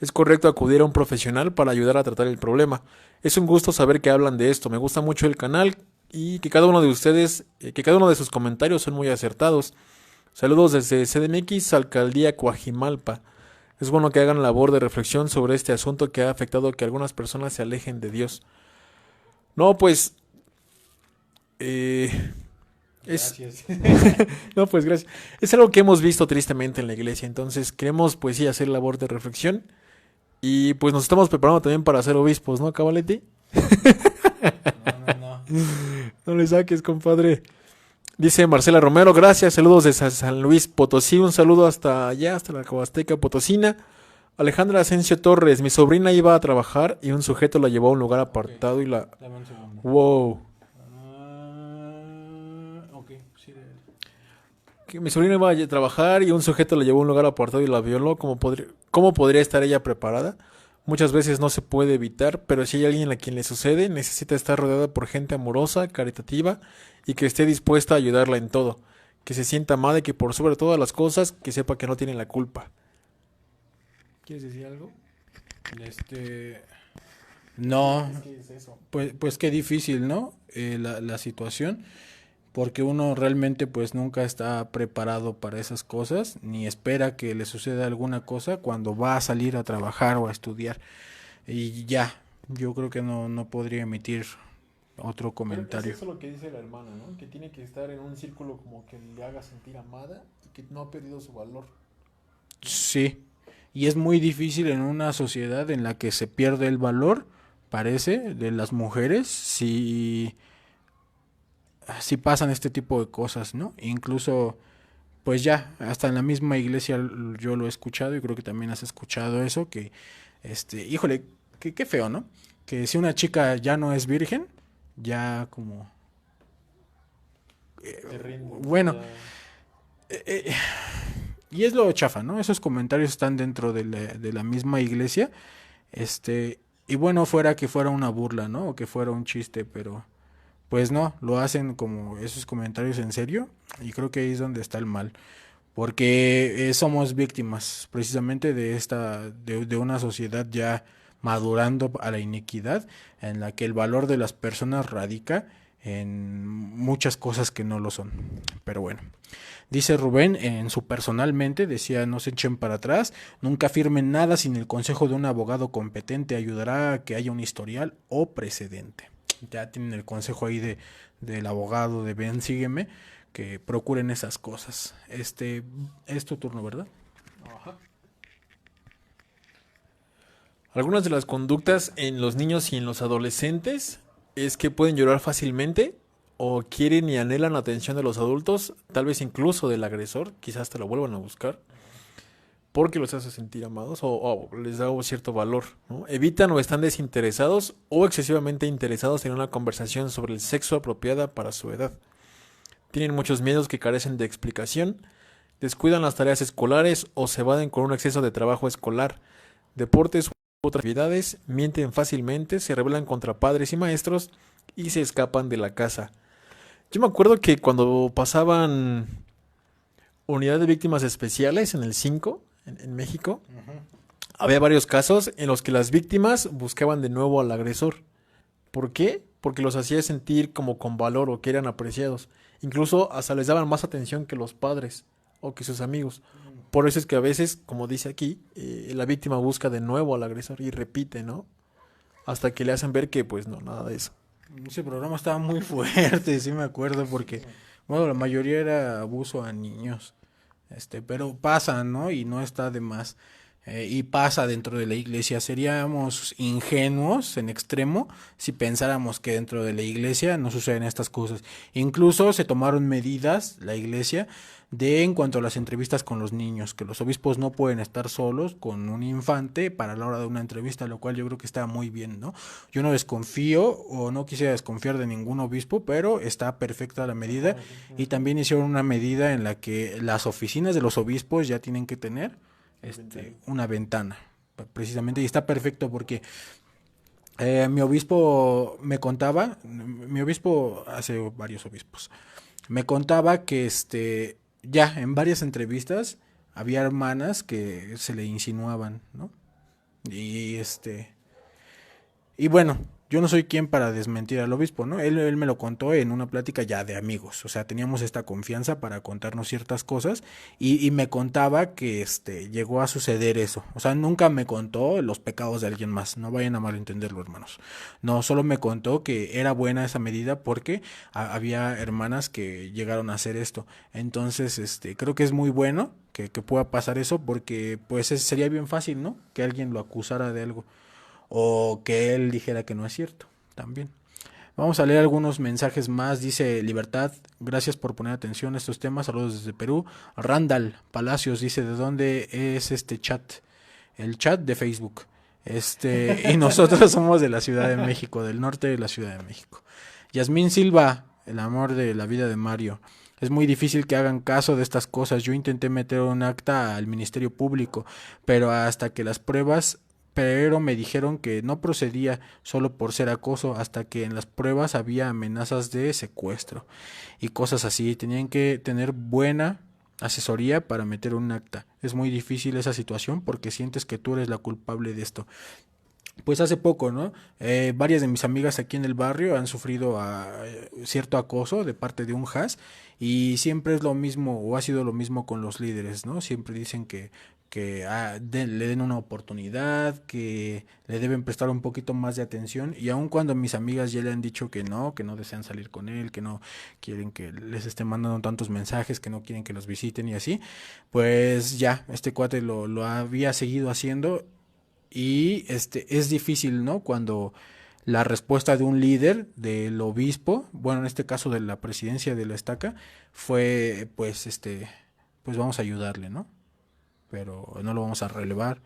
Es correcto acudir a un profesional para ayudar a tratar el problema. Es un gusto saber que hablan de esto. Me gusta mucho el canal y que cada uno de ustedes, que cada uno de sus comentarios son muy acertados. Saludos desde CDMX, Alcaldía Coajimalpa. Es bueno que hagan labor de reflexión sobre este asunto que ha afectado que algunas personas se alejen de Dios. No, pues... Gracias. No, pues gracias. Es algo que hemos visto tristemente en la iglesia, entonces queremos pues sí hacer labor de reflexión y pues nos estamos preparando también para ser obispos, ¿no, Caballetti? No. No le saques, compadre. Dice Marcela Romero, gracias, saludos de San Luis Potosí, un saludo hasta allá, hasta la Huasteca Potosina. Alejandra Asensio Torres, mi sobrina iba a trabajar y un sujeto la llevó a un lugar apartado y la... Dame un segundo. Wow. Sí. Que mi sobrina iba a trabajar y un sujeto la llevó a un lugar apartado y la violó. ¿Cómo podría estar ella preparada? Muchas veces no se puede evitar, pero si hay alguien a quien le sucede, necesita estar rodeada por gente amorosa, caritativa y que esté dispuesta a ayudarla en todo. Que se sienta amada y que por sobre todas las cosas, que sepa que no tiene la culpa. ¿Quieres decir algo? No, ¿Qué es eso? pues qué difícil, ¿no? La situación, porque uno realmente pues nunca está preparado para esas cosas, ni espera que le suceda alguna cosa cuando va a salir a trabajar o a estudiar. Y ya, yo creo que no podría emitir otro comentario. Es eso lo que dice la hermana, ¿no? Que tiene que estar en un círculo como que le haga sentir amada y que no ha perdido su valor. Sí, y es muy difícil en una sociedad en la que se pierde el valor, parece, de las mujeres, si pasan este tipo de cosas, ¿no? Incluso, pues ya, hasta en la misma iglesia yo lo he escuchado y creo que también has escuchado eso, que, híjole, qué feo, ¿no? Que si una chica ya no es virgen, ya como... Te rinde, bueno, ya. y es lo chafa, ¿no? Esos comentarios están dentro de la misma iglesia, y bueno, fuera que fuera una burla, ¿no? O que fuera un chiste, pero... Pues no, lo hacen como esos comentarios en serio y creo que ahí es donde está el mal, porque somos víctimas precisamente de una sociedad ya madurando a la iniquidad, en la que el valor de las personas radica en muchas cosas que no lo son. Pero bueno, dice Rubén en su personalmente, decía, no se echen para atrás, nunca firmen nada sin el consejo de un abogado competente, ayudará a que haya un historial o precedente. Ya tienen el consejo ahí del abogado de Ven, sígueme, que procuren esas cosas. Es tu turno, ¿verdad? Ajá. Algunas de las conductas en los niños y en los adolescentes es que pueden llorar fácilmente o quieren y anhelan la atención de los adultos, tal vez incluso del agresor, quizás te lo vuelvan a buscar, porque los hace sentir amados o les da un cierto valor, ¿no? Evitan o están desinteresados o excesivamente interesados en una conversación sobre el sexo apropiada para su edad. Tienen muchos miedos que carecen de explicación, descuidan las tareas escolares o se evaden con un exceso de trabajo escolar, deportes u otras actividades, mienten fácilmente, se rebelan contra padres y maestros y se escapan de la casa. Yo me acuerdo que cuando pasaban unidad de víctimas especiales en el 5, en México, había varios casos en los que las víctimas buscaban de nuevo al agresor. ¿Por qué? Porque los hacía sentir como con valor o que eran apreciados. Incluso hasta les daban más atención que los padres o que sus amigos. Por eso es que a veces, como dice aquí, la víctima busca de nuevo al agresor y repite, ¿no? Hasta que le hacen ver que, pues, no, nada de eso. Ese programa estaba muy fuerte, sí me acuerdo, porque, bueno, la mayoría era abuso a niños. Pero pasa, ¿no? Y no está de más. Y pasa dentro de la iglesia. Seríamos ingenuos en extremo si pensáramos que dentro de la iglesia no suceden estas cosas. Incluso se tomaron medidas, la iglesia, de en cuanto a las entrevistas con los niños, que los obispos no pueden estar solos con un infante para la hora de una entrevista, lo cual yo creo que está muy bien, ¿no? Yo no desconfío o no quisiera desconfiar de ningún obispo, pero está perfecta la medida. Y también hicieron una medida en la que las oficinas de los obispos ya tienen que tener una ventana, precisamente, y está perfecto porque mi obispo hace varios obispos, me contaba que ya en varias entrevistas había hermanas que se le insinuaban, ¿no? Y y bueno, yo no soy quien para desmentir al obispo, ¿no? Él me lo contó en una plática ya de amigos, o sea, teníamos esta confianza para contarnos ciertas cosas y me contaba que llegó a suceder eso. O sea, nunca me contó los pecados de alguien más, no vayan a malentenderlo, hermanos. No, solo me contó que era buena esa medida porque había hermanas que llegaron a hacer esto. Entonces, creo que es muy bueno que pueda pasar eso porque pues sería bien fácil, ¿no? Que alguien lo acusara de algo o que él dijera que no es cierto, también. Vamos a leer algunos mensajes más. Dice Libertad, gracias por poner atención a estos temas, saludos desde Perú. Randall Palacios dice, ¿de dónde es este chat? El chat de Facebook. Y nosotros somos de la Ciudad de México, del norte de la Ciudad de México. Yasmín Silva, el amor de la vida de Mario. Es muy difícil que hagan caso de estas cosas. Yo intenté meter un acta al Ministerio Público, pero hasta que las pruebas pero me dijeron que no procedía solo por ser acoso, hasta que en las pruebas había amenazas de secuestro y cosas así. Tenían que tener buena asesoría para meter un acta. Es muy difícil esa situación porque sientes que tú eres la culpable de esto. Pues hace poco, ¿no? Varias de mis amigas aquí en el barrio han sufrido cierto acoso de parte de un has y siempre es lo mismo o ha sido lo mismo con los líderes, ¿no? Siempre dicen que le den una oportunidad, que le deben prestar un poquito más de atención y aun cuando mis amigas ya le han dicho que no desean salir con él, que no quieren que les esté mandando tantos mensajes, que no quieren que los visiten y así, pues ya, este cuate lo había seguido haciendo. Y es difícil, ¿no? Cuando la respuesta de un líder, del obispo, bueno, en este caso de la presidencia de la estaca, fue, pues vamos a ayudarle, ¿no? Pero no lo vamos a relevar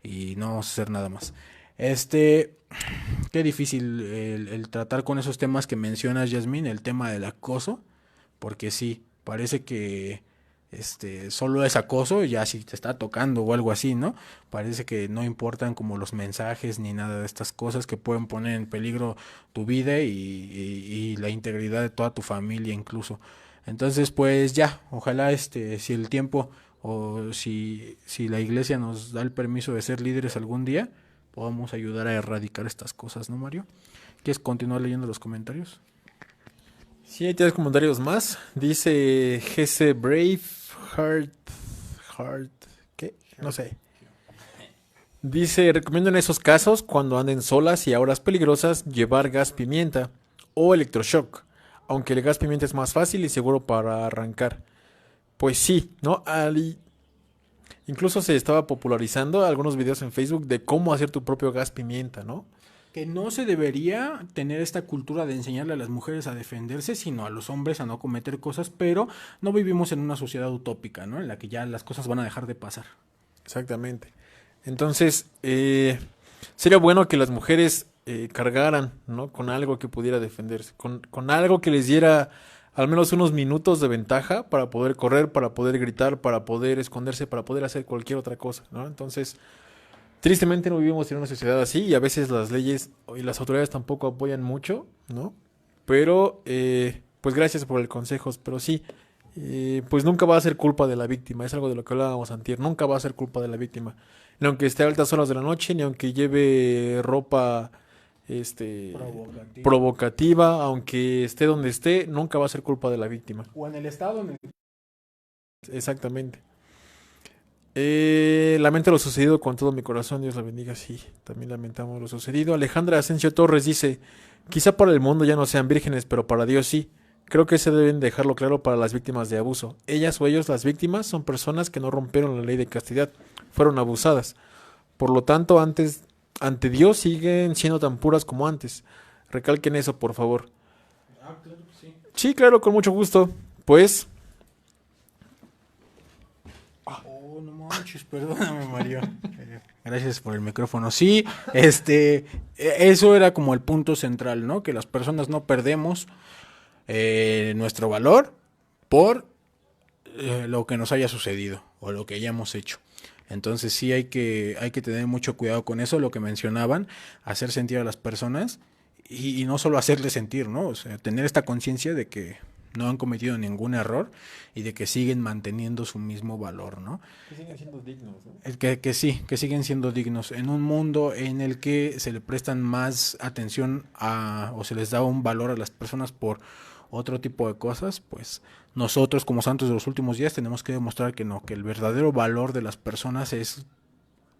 y no vamos a hacer nada más. Qué difícil el tratar con esos temas que mencionas, Yasmín, el tema del acoso, porque sí, parece que solo es acoso, ya si te está tocando o algo así, ¿no? Parece que no importan como los mensajes ni nada de estas cosas que pueden poner en peligro tu vida y la integridad de toda tu familia incluso. Entonces, pues ya, ojalá si el tiempo o si la iglesia nos da el permiso de ser líderes algún día, podamos ayudar a erradicar estas cosas, ¿no, Mario? ¿Quieres continuar leyendo los comentarios? Sí, hay 3 comentarios más. Dice GC Brave Heart, ¿qué? No sé. Dice, recomiendo en esos casos, cuando anden solas y a horas peligrosas, llevar gas pimienta o electroshock, aunque el gas pimienta es más fácil y seguro para arrancar. Pues sí, ¿no? Incluso se estaba popularizando algunos videos en Facebook de cómo hacer tu propio gas pimienta, ¿no? Que no se debería tener esta cultura de enseñarle a las mujeres a defenderse, sino a los hombres a no cometer cosas, pero no vivimos en una sociedad utópica, ¿no? En la que ya las cosas van a dejar de pasar. Exactamente. Entonces, sería bueno que las mujeres cargaran, ¿no? Con algo que pudiera defenderse, con algo que les diera al menos unos minutos de ventaja para poder correr, para poder gritar, para poder esconderse, para poder hacer cualquier otra cosa, ¿no? Entonces, tristemente no vivimos en una sociedad así y a veces las leyes y las autoridades tampoco apoyan mucho, ¿no? Pero, pues gracias por el consejo, pero sí, pues nunca va a ser culpa de la víctima, es algo de lo que hablábamos antier, nunca va a ser culpa de la víctima, ni aunque esté a altas horas de la noche, ni aunque lleve ropa, provocativa, aunque esté donde esté, nunca va a ser culpa de la víctima. O en el estado en el... Exactamente. Lamento lo sucedido con todo mi corazón, Dios la bendiga, sí, también lamentamos lo sucedido. Alejandra Asensio Torres dice, quizá para el mundo ya no sean vírgenes, pero para Dios sí. Creo que se deben dejarlo claro para las víctimas de abuso. Ellas o ellos, las víctimas, son personas que no rompieron la ley de castidad, fueron abusadas. Por lo tanto, ante Dios siguen siendo tan puras como antes. Recalquen eso, por favor. Ah, claro que sí. Sí, claro, con mucho gusto. Pues, Oh, no manches, perdóname, Mario. Gracias por el micrófono. Sí, eso era como el punto central, ¿no? Que las personas no perdemos nuestro valor por lo que nos haya sucedido o lo que hayamos hecho. Entonces sí hay que tener mucho cuidado con eso, lo que mencionaban, hacer sentir a las personas y no solo hacerles sentir, ¿no? O sea, tener esta conciencia de que no han cometido ningún error y de que siguen manteniendo su mismo valor, ¿no? que siguen siendo dignos, ¿no? Que sí, que siguen siendo dignos en un mundo en el que se le prestan más atención o se les da un valor a las personas por otro tipo de cosas, pues nosotros como santos de los últimos días tenemos que demostrar que no, que el verdadero valor de las personas es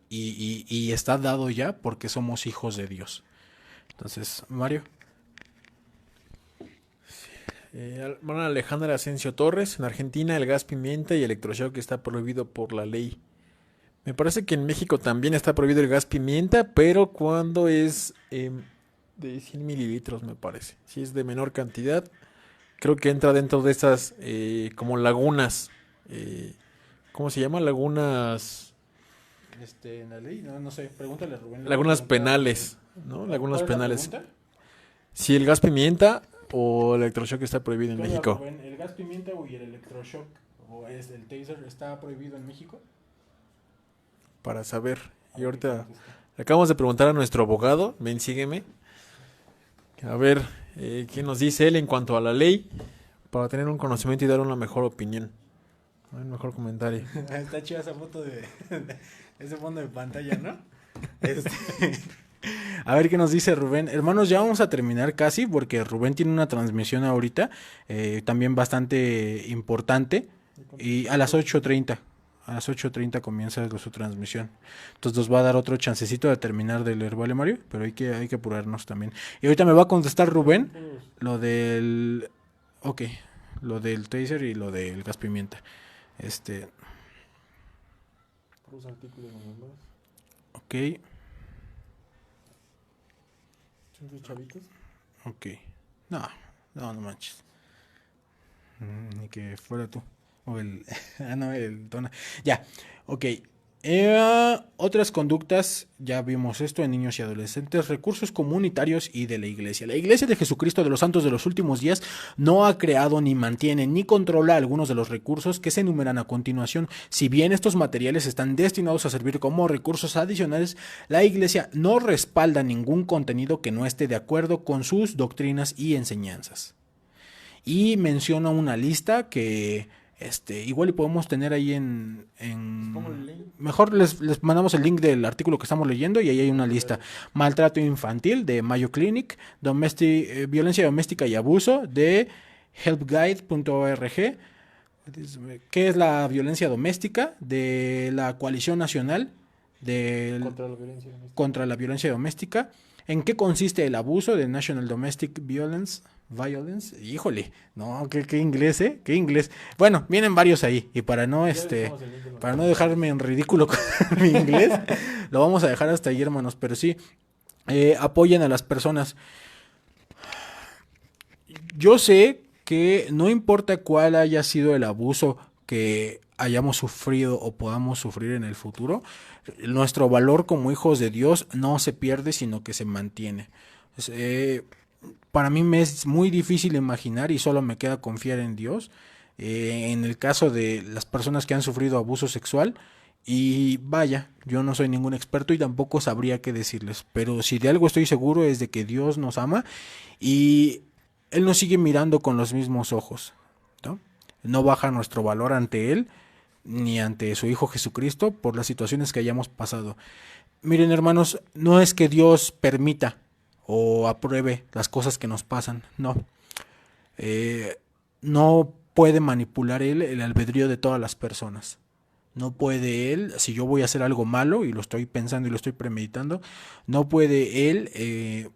y está dado ya porque somos hijos de Dios. Entonces, Mario. Hermana Alejandra Asensio Torres, en Argentina el gas pimienta y electroshock está prohibido por la ley. Me parece que en México también está prohibido el gas pimienta, pero cuando es de 100 mililitros, me parece. Si es de menor cantidad, creo que entra dentro de estas como lagunas. ¿Cómo se llama? Lagunas. En la ley, no sé, pregúntale a Rubén. Lagunas penales, ¿no? Lagunas ¿Cuál es la penales. pregunta? Si el gas pimienta o el electroshock está prohibido en ¿Qué onda, México. Rubén? ¿El gas pimienta y el electroshock o es el taser está prohibido en México? Para saber. A Y ver qué ahorita contesta. le acabamos de preguntar a nuestro abogado. Ven, sígueme. A ver qué nos dice él en cuanto a la ley. Para tener un conocimiento y dar una mejor opinión. Un mejor comentario. Está chida esa foto de ese fondo de pantalla, ¿no? Este, a ver qué nos dice Rubén. Hermanos, ya vamos a terminar casi porque Rubén tiene una transmisión ahorita, también bastante importante. Y a las 8:30. A las 8:30 comienza su transmisión. Entonces nos va a dar otro chancecito de terminar de leer, ¿vale, Mario? Pero hay que apurarnos también. Y ahorita me va a contestar Rubén lo del... Ok, lo del taser y lo del gas pimienta. Ok, ¿Son tus chavitos? ok. No manches. Ni que fuera tú. O el... no, el Tona. Ya, ok. Otras conductas, ya vimos esto en niños y adolescentes, recursos comunitarios y de la iglesia. La iglesia de Jesucristo de los Santos de los Últimos Días no ha creado ni mantiene ni controla algunos de los recursos que se enumeran a continuación. Si bien estos materiales están destinados a servir como recursos adicionales, la iglesia no respalda ningún contenido que no esté de acuerdo con sus doctrinas y enseñanzas. Y menciona una lista que... igual y podemos tener ahí mejor les mandamos el link del artículo que estamos leyendo y ahí hay una lista. Maltrato infantil de Mayo Clinic, violencia doméstica y abuso de helpguide.org. ¿Qué es la violencia doméstica? De la Coalición Nacional contra la violencia doméstica. ¿En qué consiste el abuso de National Domestic Violence? Híjole, no, qué inglés, qué inglés. Bueno, vienen varios ahí y para no dejarme en ridículo con mi inglés, lo vamos a dejar hasta ahí, hermanos, pero sí, apoyen a las personas. Yo sé que no importa cuál haya sido el abuso que hayamos sufrido o podamos sufrir en el futuro, nuestro valor como hijos de Dios no se pierde, sino que se mantiene. Para mí me es muy difícil imaginar y solo me queda confiar en Dios. En el caso de las personas que han sufrido abuso sexual, y vaya, yo no soy ningún experto y tampoco sabría qué decirles, pero si de algo estoy seguro es de que Dios nos ama y Él nos sigue mirando con los mismos ojos, ¿no? No baja nuestro valor ante Él ni ante su Hijo Jesucristo por las situaciones que hayamos pasado. Miren, hermanos, no es que Dios permita o apruebe las cosas que nos pasan, no. No puede manipular Él el albedrío de todas las personas. No puede él, si yo voy a hacer algo malo y lo estoy pensando y lo estoy premeditando, no puede él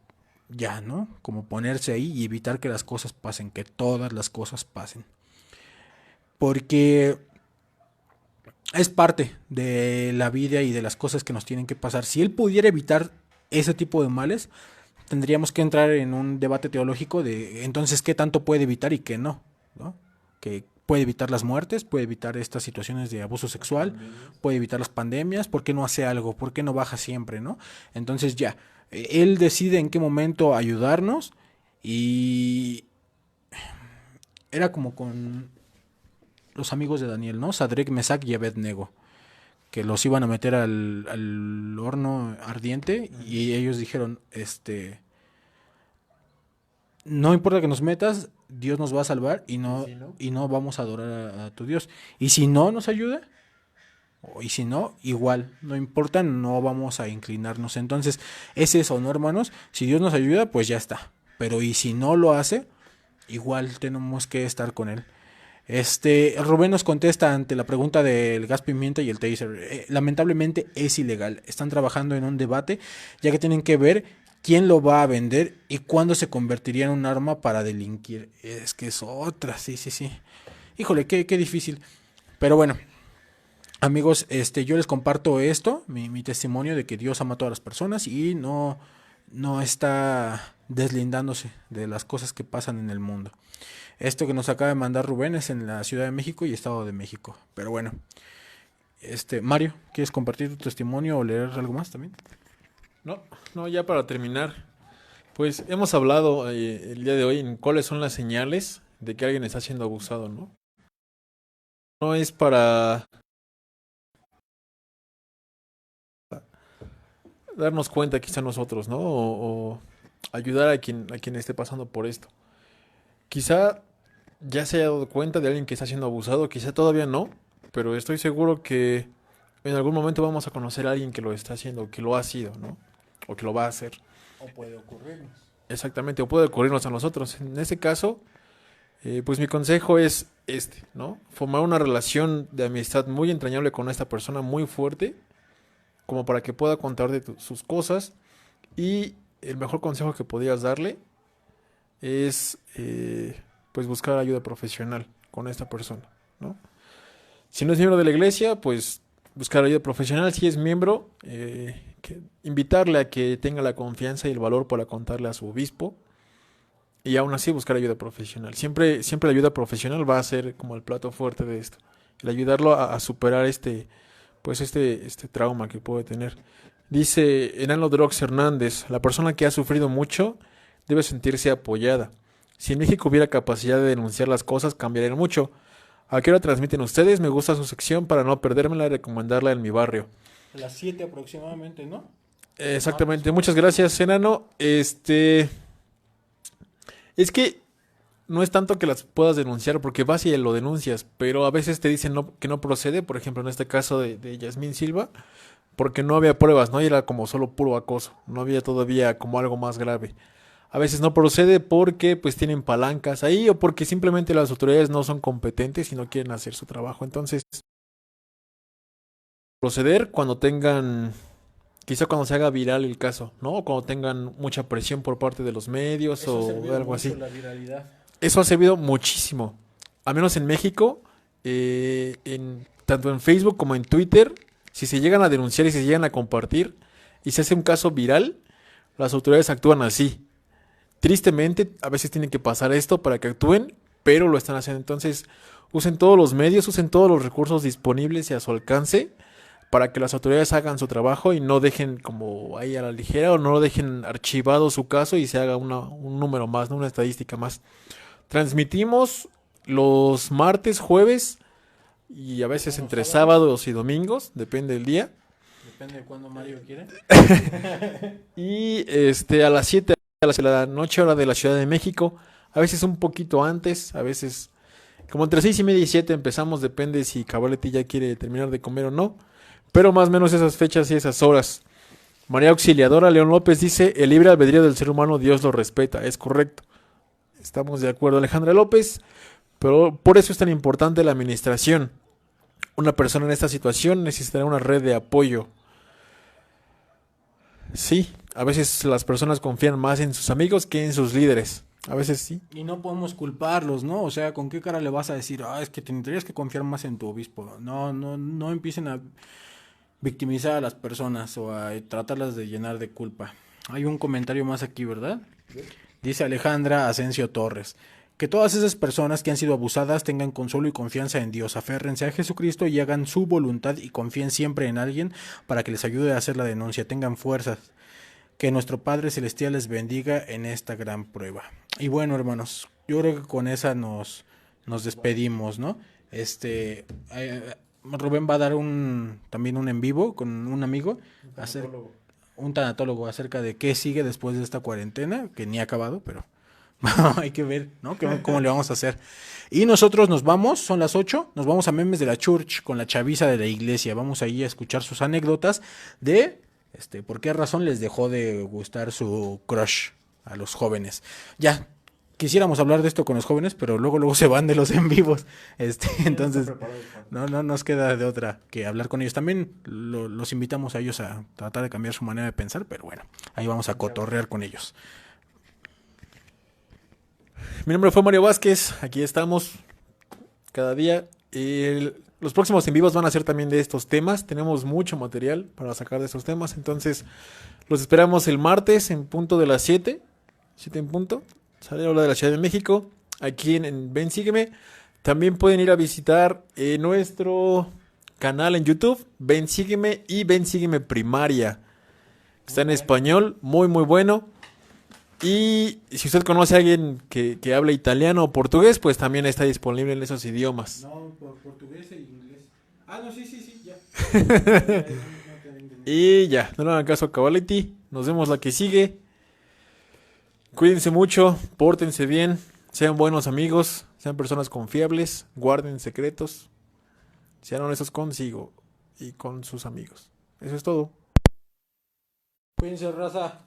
ya, ¿no? Como ponerse ahí y evitar que las cosas pasen, que todas las cosas pasen. Porque es parte de la vida y de las cosas que nos tienen que pasar. Si él pudiera evitar ese tipo de males, tendríamos que entrar en un debate teológico de entonces qué tanto puede evitar y qué no, ¿no? Que puede evitar las muertes, puede evitar estas situaciones de abuso sexual, puede evitar las pandemias, ¿por qué no hace algo? ¿Por qué no baja siempre, no? Entonces ya, él decide en qué momento ayudarnos y era como con los amigos de Daniel, ¿no? Sadrek, Mesach y Abednego, que los iban a meter al horno ardiente y ellos dijeron, no importa que nos metas, Dios nos va a salvar y no vamos a adorar a tu Dios. Y si no nos ayuda, y si no, igual, no importa, no vamos a inclinarnos. Entonces, es eso, ¿no, hermanos? Si Dios nos ayuda, pues ya está. Pero y si no lo hace, igual tenemos que estar con él. Rubén nos contesta ante la pregunta del gas pimienta y el taser. Lamentablemente es ilegal. Están trabajando en un debate, ya que tienen que ver quién lo va a vender y cuándo se convertiría en un arma para delinquir. Es que es otra, sí, sí, sí. Híjole, qué difícil. Pero bueno, amigos, yo les comparto esto, mi testimonio de que Dios ama a todas las personas y no está deslindándose de las cosas que pasan en el mundo. Esto que nos acaba de mandar Rubén es en la Ciudad de México y Estado de México. Pero bueno, Mario, ¿quieres compartir tu testimonio o leer algo más también? No, no, ya para terminar, pues hemos hablado el día de hoy en cuáles son las señales de que alguien está siendo abusado, ¿no? No es para darnos cuenta quizá nosotros, ¿no? O ayudar a quien esté pasando por esto. Quizá ya se haya dado cuenta de alguien que está siendo abusado, quizá todavía no, pero estoy seguro que en algún momento vamos a conocer a alguien que lo está haciendo, que lo ha sido, ¿no? O que lo va a hacer. O puede ocurrirnos. Exactamente, o puede ocurrirnos a nosotros. En este caso, pues mi consejo es ¿no? Formar una relación de amistad muy entrañable con esta persona, muy fuerte, como para que pueda contar de sus cosas. Y el mejor consejo que podrías darle es, pues, buscar ayuda profesional con esta persona, ¿no? Si no es miembro de la iglesia, pues buscar ayuda profesional. Si es miembro, invitarle a que tenga la confianza y el valor para contarle a su obispo. Y aún así buscar ayuda profesional. Siempre la ayuda profesional va a ser como el plato fuerte de esto. El ayudarlo a superar pues este trauma que puede tener. Dice Enano Drox Hernández, la persona que ha sufrido mucho debe sentirse apoyada. Si en México hubiera capacidad de denunciar las cosas, cambiarían mucho. ¿A qué hora transmiten ustedes? Me gusta su sección para no perdérmela y recomendarla en mi barrio. A las 7 aproximadamente, ¿no? Exactamente, muchas gracias, Enano. Es que no es tanto que las puedas denunciar, porque vas y lo denuncias, pero a veces te dicen que no procede, por ejemplo, en este caso de Yasmín Silva, porque no había pruebas, ¿no? Y era como solo puro acoso, no había todavía como algo más grave. A veces no procede porque pues tienen palancas ahí o porque simplemente las autoridades no son competentes y no quieren hacer su trabajo. Entonces, proceder cuando tengan, quizá cuando se haga viral el caso, ¿no? O cuando tengan mucha presión por parte de los medios Eso o ha servido algo mucho así. la viralidad. Eso ha servido muchísimo. Al menos en México, tanto en Facebook como en Twitter, si se llegan a denunciar y se llegan a compartir y se hace un caso viral, las autoridades actúan así. Tristemente, a veces tienen que pasar esto para que actúen, pero lo están haciendo. Entonces, usen todos los medios, usen todos los recursos disponibles y a su alcance para que las autoridades hagan su trabajo y no dejen como ahí a la ligera o no dejen archivado su caso y se haga un número más, ¿no? Una estadística más. Transmitimos los martes, jueves y a veces entre sábados y domingos, depende del día. Depende de cuándo Mario quiere. Y a las 7 de la noche, hora de la Ciudad de México. A veces un poquito antes, a veces como entre 6:30 y 7 empezamos, depende si Caballetti ya quiere terminar de comer o no. Pero más o menos esas fechas y esas horas. María Auxiliadora León López dice, el libre albedrío del ser humano Dios lo respeta. Es correcto. Estamos de acuerdo, Alejandra López. Pero por eso es tan importante la administración. una persona en esta situación necesitará una red de apoyo. Sí, a veces las personas confían más en sus amigos que en sus líderes. A veces sí. Y no podemos culparlos, ¿no? O sea, ¿con qué cara le vas a decir, es que tendrías que confiar más en tu obispo? No, no, no empiecen a victimizar a las personas o a tratarlas de llenar de culpa. Hay un comentario más aquí, ¿verdad? Dice Alejandra Asensio Torres. Que todas esas personas que han sido abusadas tengan consuelo y confianza en Dios, aférrense a Jesucristo y hagan su voluntad y confíen siempre en alguien para que les ayude a hacer la denuncia, tengan fuerzas. Que nuestro Padre Celestial les bendiga en esta gran prueba. Y bueno, hermanos, yo creo que con esa nos despedimos, ¿no? Rubén va a dar también un en vivo con un amigo, un tanatólogo acerca de qué sigue después de esta cuarentena, que ni ha acabado, pero hay que ver, ¿no? ¿Cómo le vamos a hacer? Y nosotros nos vamos, son las 8, nos vamos a Memes de la Church con la chaviza de la iglesia. Vamos ahí a escuchar sus anécdotas de por qué razón les dejó de gustar su crush a los jóvenes. Ya quisiéramos hablar de esto con los jóvenes, pero luego se van de los en vivos. Entonces no nos queda de otra que hablar con ellos. También los invitamos a ellos a tratar de cambiar su manera de pensar, pero bueno, ahí vamos a cotorrear con ellos. Mi nombre fue Mario Vázquez, aquí estamos cada día. Los próximos en vivos van a ser también de estos temas. Tenemos mucho material para sacar de estos temas. Entonces, los esperamos el martes en punto de las 7. 7 en punto. Sale la hora de la Ciudad de México. Aquí en Ven Sígueme. También pueden ir a visitar nuestro canal en YouTube. Ven Sígueme y Ven Sígueme Primaria. Está en español. Muy, muy bueno. Y si usted conoce a alguien que hable italiano o portugués, pues también está disponible en esos idiomas. No, portugués e inglés. No, sí, ya. Y ya, no le hagan caso a Cabality. Nos vemos la que sigue. Cuídense mucho, pórtense bien, sean buenos amigos, sean personas confiables, guarden secretos, sean honestos consigo y con sus amigos. Eso es todo. Cuídense, raza.